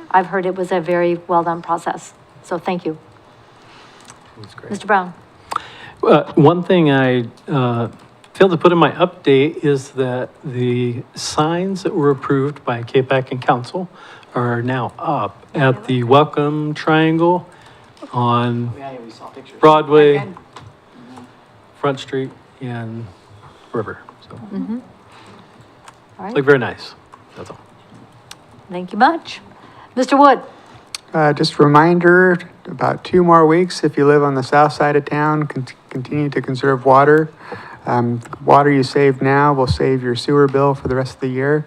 A: I've heard it was a very well-done process. So thank you.
D: That's great.
A: Mr. Brown?
D: One thing I failed to put in my update is that the signs that were approved by KPAC and council are now up at the Welcome Triangle on
J: Yeah, we saw pictures.
D: Broadway, Front Street, and River. So,
A: All right,
D: look very nice. That's all.
A: thank you much. Mr. Wood?
T: Just a reminder, about 2 more weeks, if you live on the south side of town, continue to conserve water. Water you save now will save your sewer bill for the rest of the year.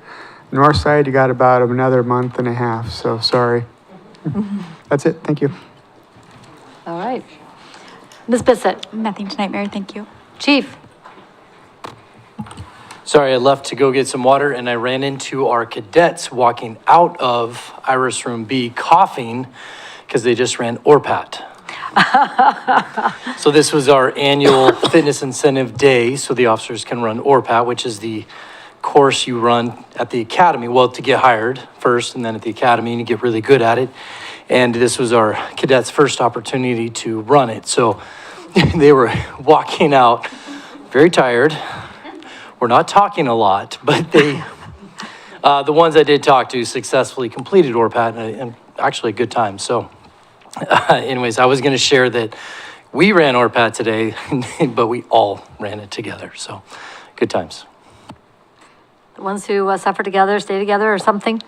T: North side, you got about another month and a half, so sorry. That's it, thank you.
A: All right. Ms. Bissett?
B: Nothing tonight, Mayor, thank you.
A: Chief?
U: Sorry, I left to go get some water and I ran into our cadets walking out of Iris Room B coughing because they just ran ORPAT. So this was our annual fitness incentive day, so the officers can run ORPAT, which is the course you run at the academy. Well, to get hired first and then at the academy and you get really good at it. And this was our cadets' first opportunity to run it. So they were walking out very tired. We're not talking a lot, but they, the ones I did talk to successfully completed ORPAT and actually a good time. So anyways, I was going to share that we ran ORPAT today, but we all ran it together. So good times.
A: The ones who suffer together, stay together or something?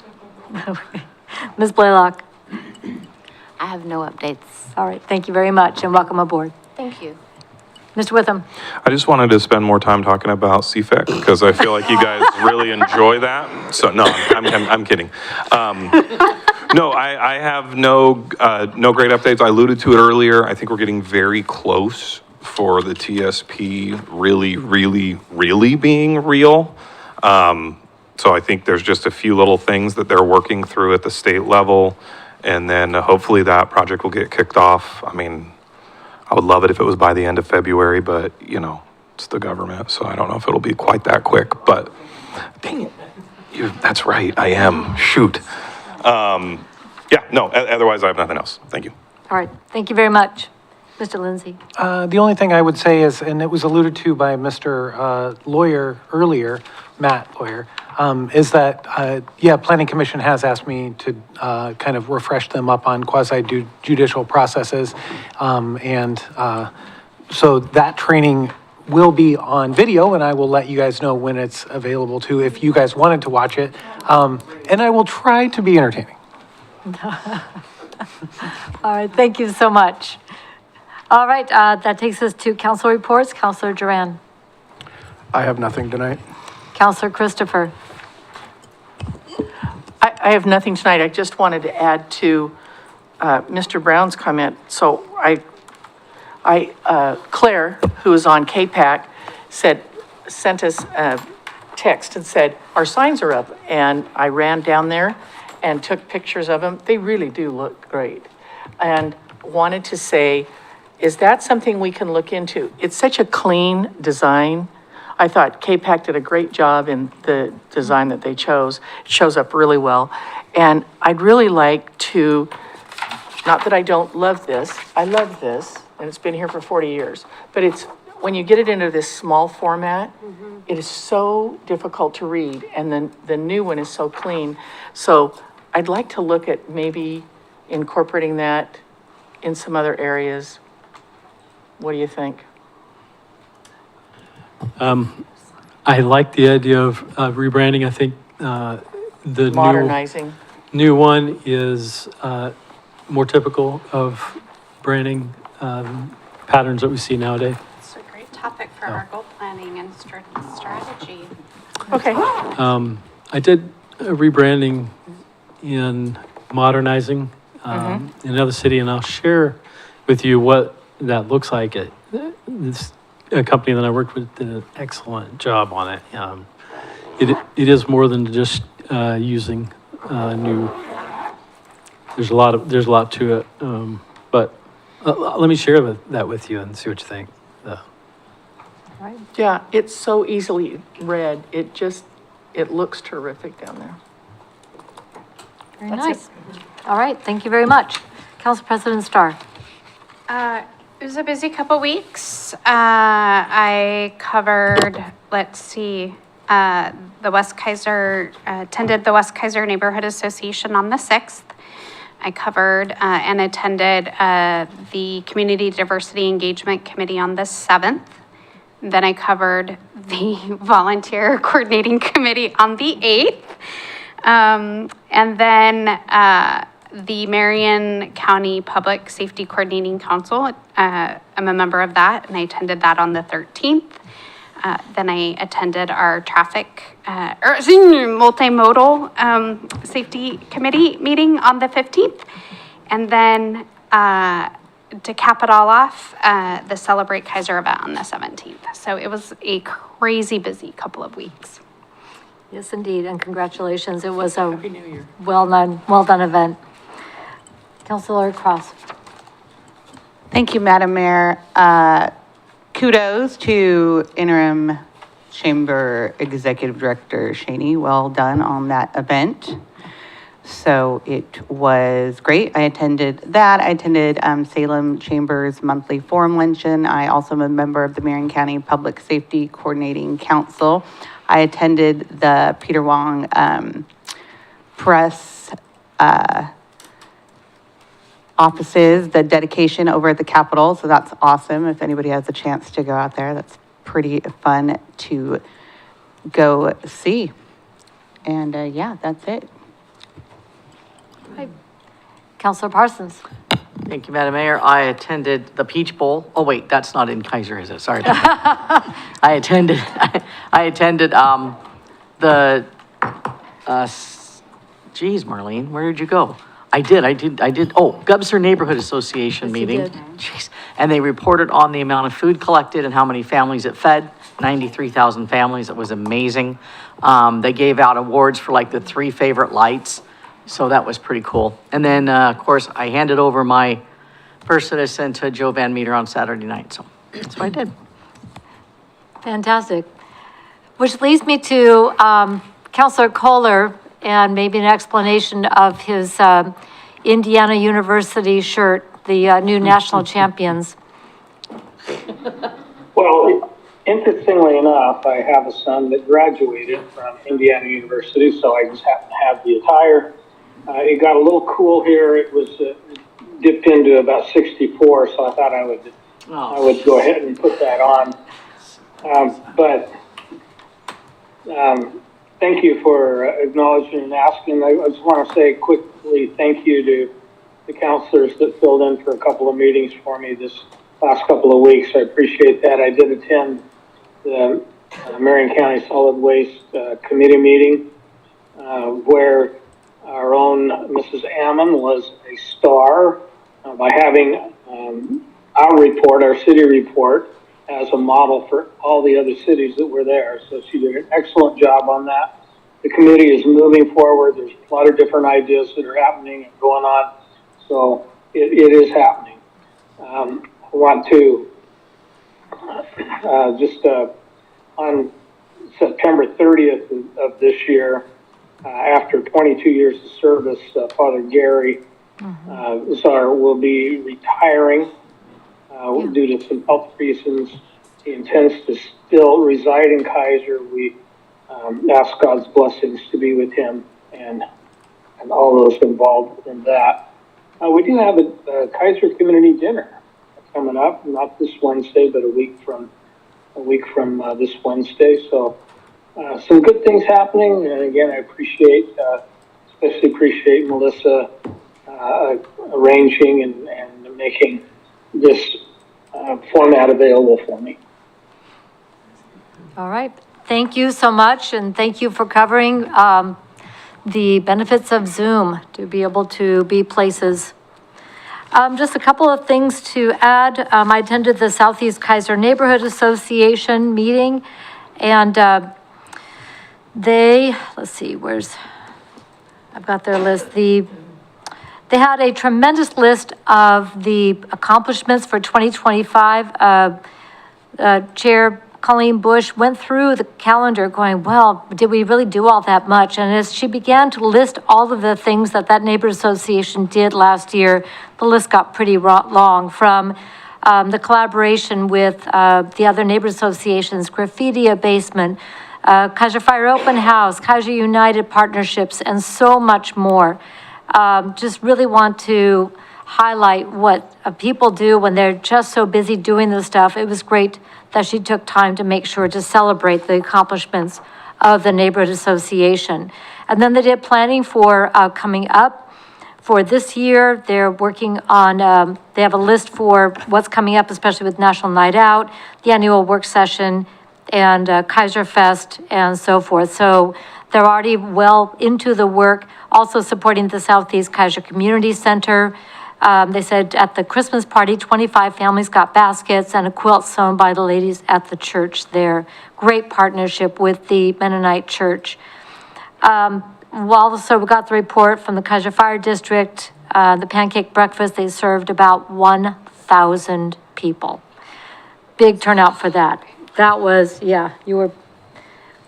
A: Ms. Blaylock?
C: I have no updates.
A: All right, thank you very much and welcome aboard.
C: Thank you.
A: Mr. Witham?
F: I just wanted to spend more time talking about CFEC because I feel like you guys really enjoy that. So no, I'm kidding. No, I have no great updates. I alluded to it earlier. I think we're getting very close for the TSP really being real. So I think there's just a few little things that they're working through at the state level. And then hopefully that project will get kicked off. I mean, I would love it if it was by the end of February, but you know, it's the government, so I don't know if it'll be quite that quick, but dang it. That's right, I am, shoot. Yeah, no, otherwise I have nothing else. Thank you.
A: All right, thank you very much. Mr. Lindsay?
L: The only thing I would say is, and it was alluded to by Mr. Lawyer earlier, Matt Lawyer, is that, yeah, Planning Commission has asked me to kind of refresh them up on quasi-judicial processes. So that training will be on video, and I will let you guys know when it's available too, if you guys wanted to watch it. And I will try to be entertaining.
A: All right, thank you so much. All right, that takes us to council reports. Councilor Duran.
P: I have nothing tonight.
A: Councilor Christopher.
G: I have nothing tonight. I just wanted to add to Mr. Brown's comment. So Claire, who is on KPAC, sent us a text and said, our signs are up. And I ran down there and took pictures of them. They really do look great. And wanted to say, is that something we can look into? It's such a clean design. I thought KPAC did a great job in the design that they chose. It shows up really well. And I'd really like to, not that I don't love this, I love this, and it's been here for 40 years, but it's, when you get it into this small format, it is so difficult to read, and then the new one is so clean. So I'd like to look at maybe incorporating that in some other areas. What do you think?
D: I like the idea of rebranding. I think the
G: Modernizing.
D: new one is more typical of branding patterns that we see nowadays.
Q: It's a great topic for our goal planning and strategy.
G: Okay.
D: I did a rebranding in modernizing in another city, and I'll share with you what that looks like. A company that I worked with did an excellent job on it. It is more than just using new. There's a lot to it, but let me share that with you and see what you think.
G: Right. Yeah, it's so easily read. It looks terrific down there.
A: Very nice. All right, thank you very much. Council President Starr.
Q: It was a busy couple weeks. I covered, let's see, the West Keizer, attended the West Keizer Neighborhood Association on the 6th. I covered and attended the Community Diversity Engagement Committee on the 7th. Then I covered the Volunteer Coordinating Committee on the 8th. And then the Marion County Public Safety Coordinating Council. I'm a member of that, and I attended that on the 13th. Then I attended our multimodal safety committee meeting on the 15th. And then to cap it all off, the Celebrate Keizer event on the 17th. So it was a crazy busy couple of weeks.
A: Yes, indeed, and congratulations. It was a well done event. Councilor Cross.
K: Thank you, Madam Mayor. Kudos to Interim Chamber Executive Director Shaney. Well done on that event. So it was great. I attended that. I attended Salem Chamber's monthly forum luncheon. I also am a member of the Marion County Public Safety Coordinating Council. I attended the Peter Wong press offices, the dedication over at the Capitol. So that's awesome. If anybody has a chance to go out there, that's pretty fun to go see. And yeah, that's it.
A: Hi. Councilor Parsons.
J: Thank you, Madam Mayor. I attended the Peach Bowl. Oh, wait, that's not in Keizer, is it? Sorry. I attended geez, Marlene, where did you go? I did. Oh, Gubser Neighborhood Association meeting. Jeez. And they reported on the amount of food collected and how many families it fed. 93,000 families. It was amazing. They gave out awards for like the 3 favorite lights. So that was pretty cool. And then, of course, I handed over my first citizen to Joe Van Meter on Saturday night, so that's what I did.
A: Fantastic. Which leads me to Counselor Kohler and maybe an explanation of his Indiana University shirt, the new national champions.
R: Well, interestingly enough, I have a son that graduated from Indiana University, so I just happen to have the attire. It got a little cool here. It was dipped into about 64, so I thought I would go ahead and put that on. Thank you for acknowledging and asking. I just want to say quickly thank you to the counselors that filled in for a couple of meetings for me this last couple of weeks. I appreciate that. I did attend the Marion County Solid Waste Committee meeting where our own Mrs. Ammon was a star by having our report, our city report, as a model for all the other cities that were there. So she did an excellent job on that. The committee is moving forward. There's a lot of different ideas that are happening and going on. So it is happening. I want to on September 30th of this year, after 22 years of service, Father Gary will be retiring due to some health reasons. He intends to still reside in Keizer. We ask God's blessings to be with him and all those involved in that. We do have a Keizer community dinner coming up, not this Wednesday, but a week from this Wednesday. So some good things happening. And again, I especially appreciate Melissa arranging and making this format available for me.
A: All right. Thank you so much, and thank you for covering the benefits of Zoom to be able to be places. Just a couple of things to add. I attended the Southeast Keizer Neighborhood Association meeting, and let's see, I've got their list. They had a tremendous list of the accomplishments for 2025. Chair Colleen Bush went through the calendar going, well, did we really do all that much? And as she began to list all of the things that neighborhood association did last year, the list got pretty long, from the collaboration with the other neighborhood associations, graffiti abatement, Keizer Fire Open House, Keizer United partnerships, and so much more. Just really want to highlight what people do when they're just so busy doing this stuff. It was great that she took time to make sure to celebrate the accomplishments of the neighborhood association. And then they did planning for coming up for this year. They're working on, they have a list for what's coming up, especially with National Night Out, the annual work session, and Keizer Fest, and so forth. So they're already well into the work, also supporting the Southeast Keizer Community Center. They said at the Christmas party, 25 families got baskets and a quilt sewn by the ladies at the church there. Great partnership with the Mennonite Church. Also, we got the report from the Keizer Fire District, the pancake breakfast, they served about 1,000 people. Big turnout for that. That was, yeah, you were,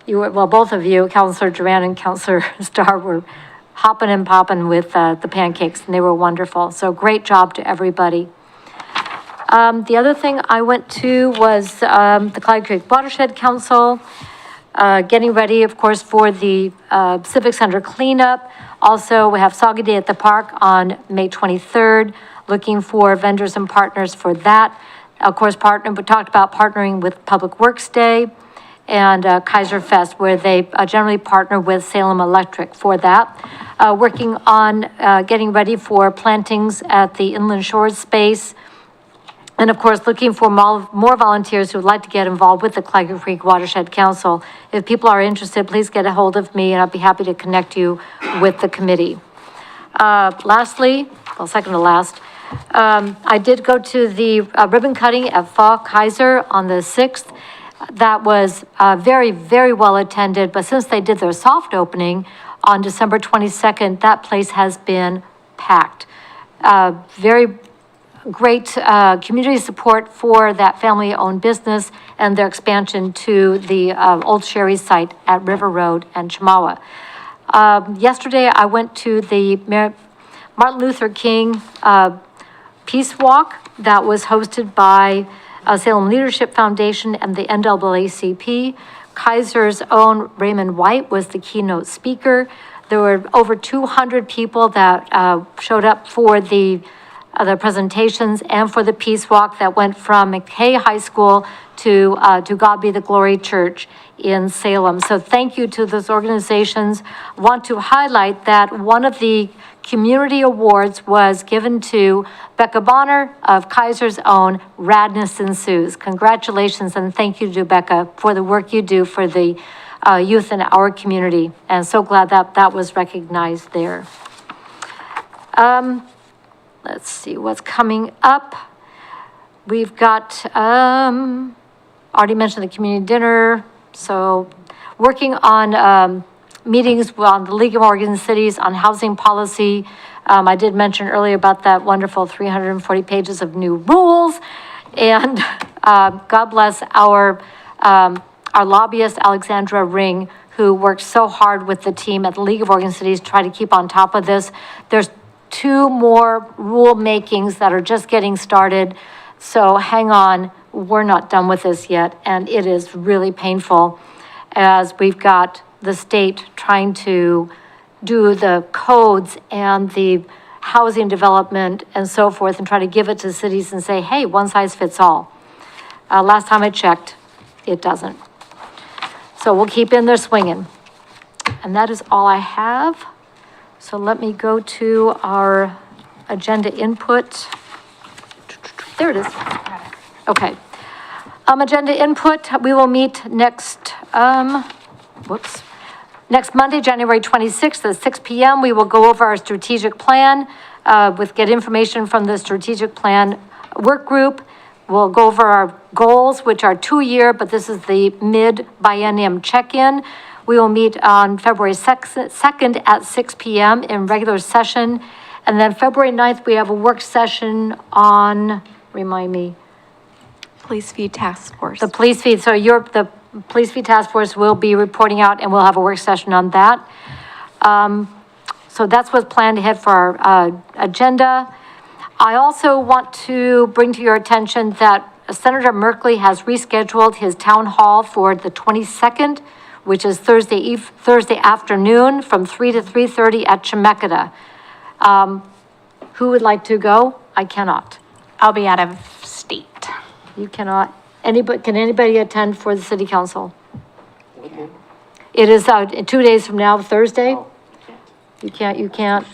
A: well, both of you, Councilor Duran and Councilor Starr, were hopping and popping with the pancakes, and they were wonderful. So great job to everybody. The other thing I went to was the Clyde Creek Watershed Council, getting ready, of course, for the Civic Center cleanup. Also, we have Soggy Day at the Park on May 23rd, looking for vendors and partners for that. Of course, we talked about partnering with Public Works Day and Keizer Fest, where they generally partner with Salem Electric for that. Working on getting ready for plantings at the Inland Shores space. And of course, looking for more volunteers who would like to get involved with the Clyde Creek Watershed Council. If people are interested, please get a hold of me and I'll be happy to connect you with the committee. Lastly, well, second to last, I did go to the ribbon cutting at Fall Keizer on the 6th. That was very, very well attended, but since they did their soft opening on December 22nd, that place has been packed. Very great community support for that family-owned business and their expansion to the Old Sherry site at River Road and Chemawa. Yesterday, I went to the Martin Luther King Peace Walk that was hosted by Salem Leadership Foundation and the NAACP. Keizer's own Raymond White was the keynote speaker. There were over 200 people that showed up for the presentations and for the Peace Walk that went from McKay High School to God Be the Glory Church in Salem. So thank you to those organizations. I want to highlight that one of the community awards was given to Becca Bonner of Keizer's own Radness Ensues. Congratulations and thank you to Becca for the work you do for the youth in our community. And so glad that that was recognized there. Let's see what's coming up. We've got, already mentioned the community dinner. So working on meetings on the League of Oregon Cities on housing policy. I did mention earlier about that wonderful 340 pages of new rules. And God bless our lobbyist, Alexandra Ring, who worked so hard with the team at the League of Oregon Cities to try to keep on top of this. There's 2 more rule makings that are just getting started. So hang on, we're not done with this yet. And it is really painful as we've got the state trying to do the codes and the housing development and so forth and try to give it to cities and say, hey, one size fits all. Last time I checked, it doesn't. So we'll keep in there swinging. And that is all I have. So let me go to our agenda input. There it is. Okay. Agenda input, we will meet next, next Monday, January 26th at 6 p.m. We will go over our strategic plan, get information from the strategic plan work group. We'll go over our goals, which are 2-year, but this is the mid-biennium check-in. We will meet on February 2nd at 6 p.m. in regular session. And then February 9th, we have a work session on, remind me.
B: Police Feed Task Force.
A: The police feed, so the Police Feed Task Force will be reporting out and we'll have a work session on that. So that's what's planned ahead for our agenda. I also want to bring to your attention that Senator Merkley has rescheduled his town hall for the 22nd, which is Thursday afternoon from 3 to 3:30 at Chemeketa. Who would like to go? I cannot.
Q: I'll be out of state.
A: You cannot. Can anybody attend for the city council? It is 2 days from now, Thursday? You can't.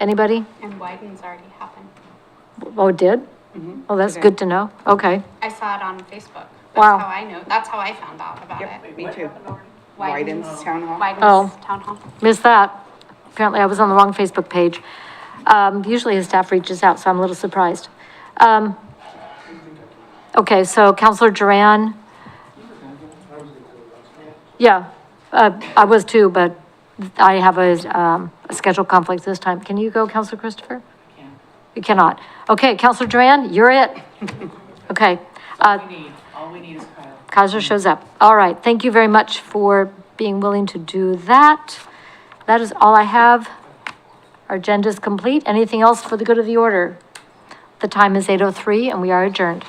A: Anybody?
Q: And Wyden's already happened.
A: Oh, it did? Oh, that's good to know. Okay.
Q: I saw it on Facebook.
A: Wow.
Q: That's how I know. That's how I found out about it.
K: Me too. Wyden's Town Hall.
Q: Wyden's Town Hall.
A: Missed that. Apparently I was on the wrong Facebook page. Usually his staff reaches out, so I'm a little surprised. Okay, so Councilor Duran. Yeah, I was too, but I have a schedule conflict this time. Can you go, Councilor Christopher? I can. You cannot. Okay, Councilor Duran, you're it. Okay.
J: All we need is Kyle.
A: Keizer shows up. All right, thank you very much for being willing to do that. That is all I have. Our agenda is complete. Anything else for the good of the order? The time is 8:03 and we are adjourned.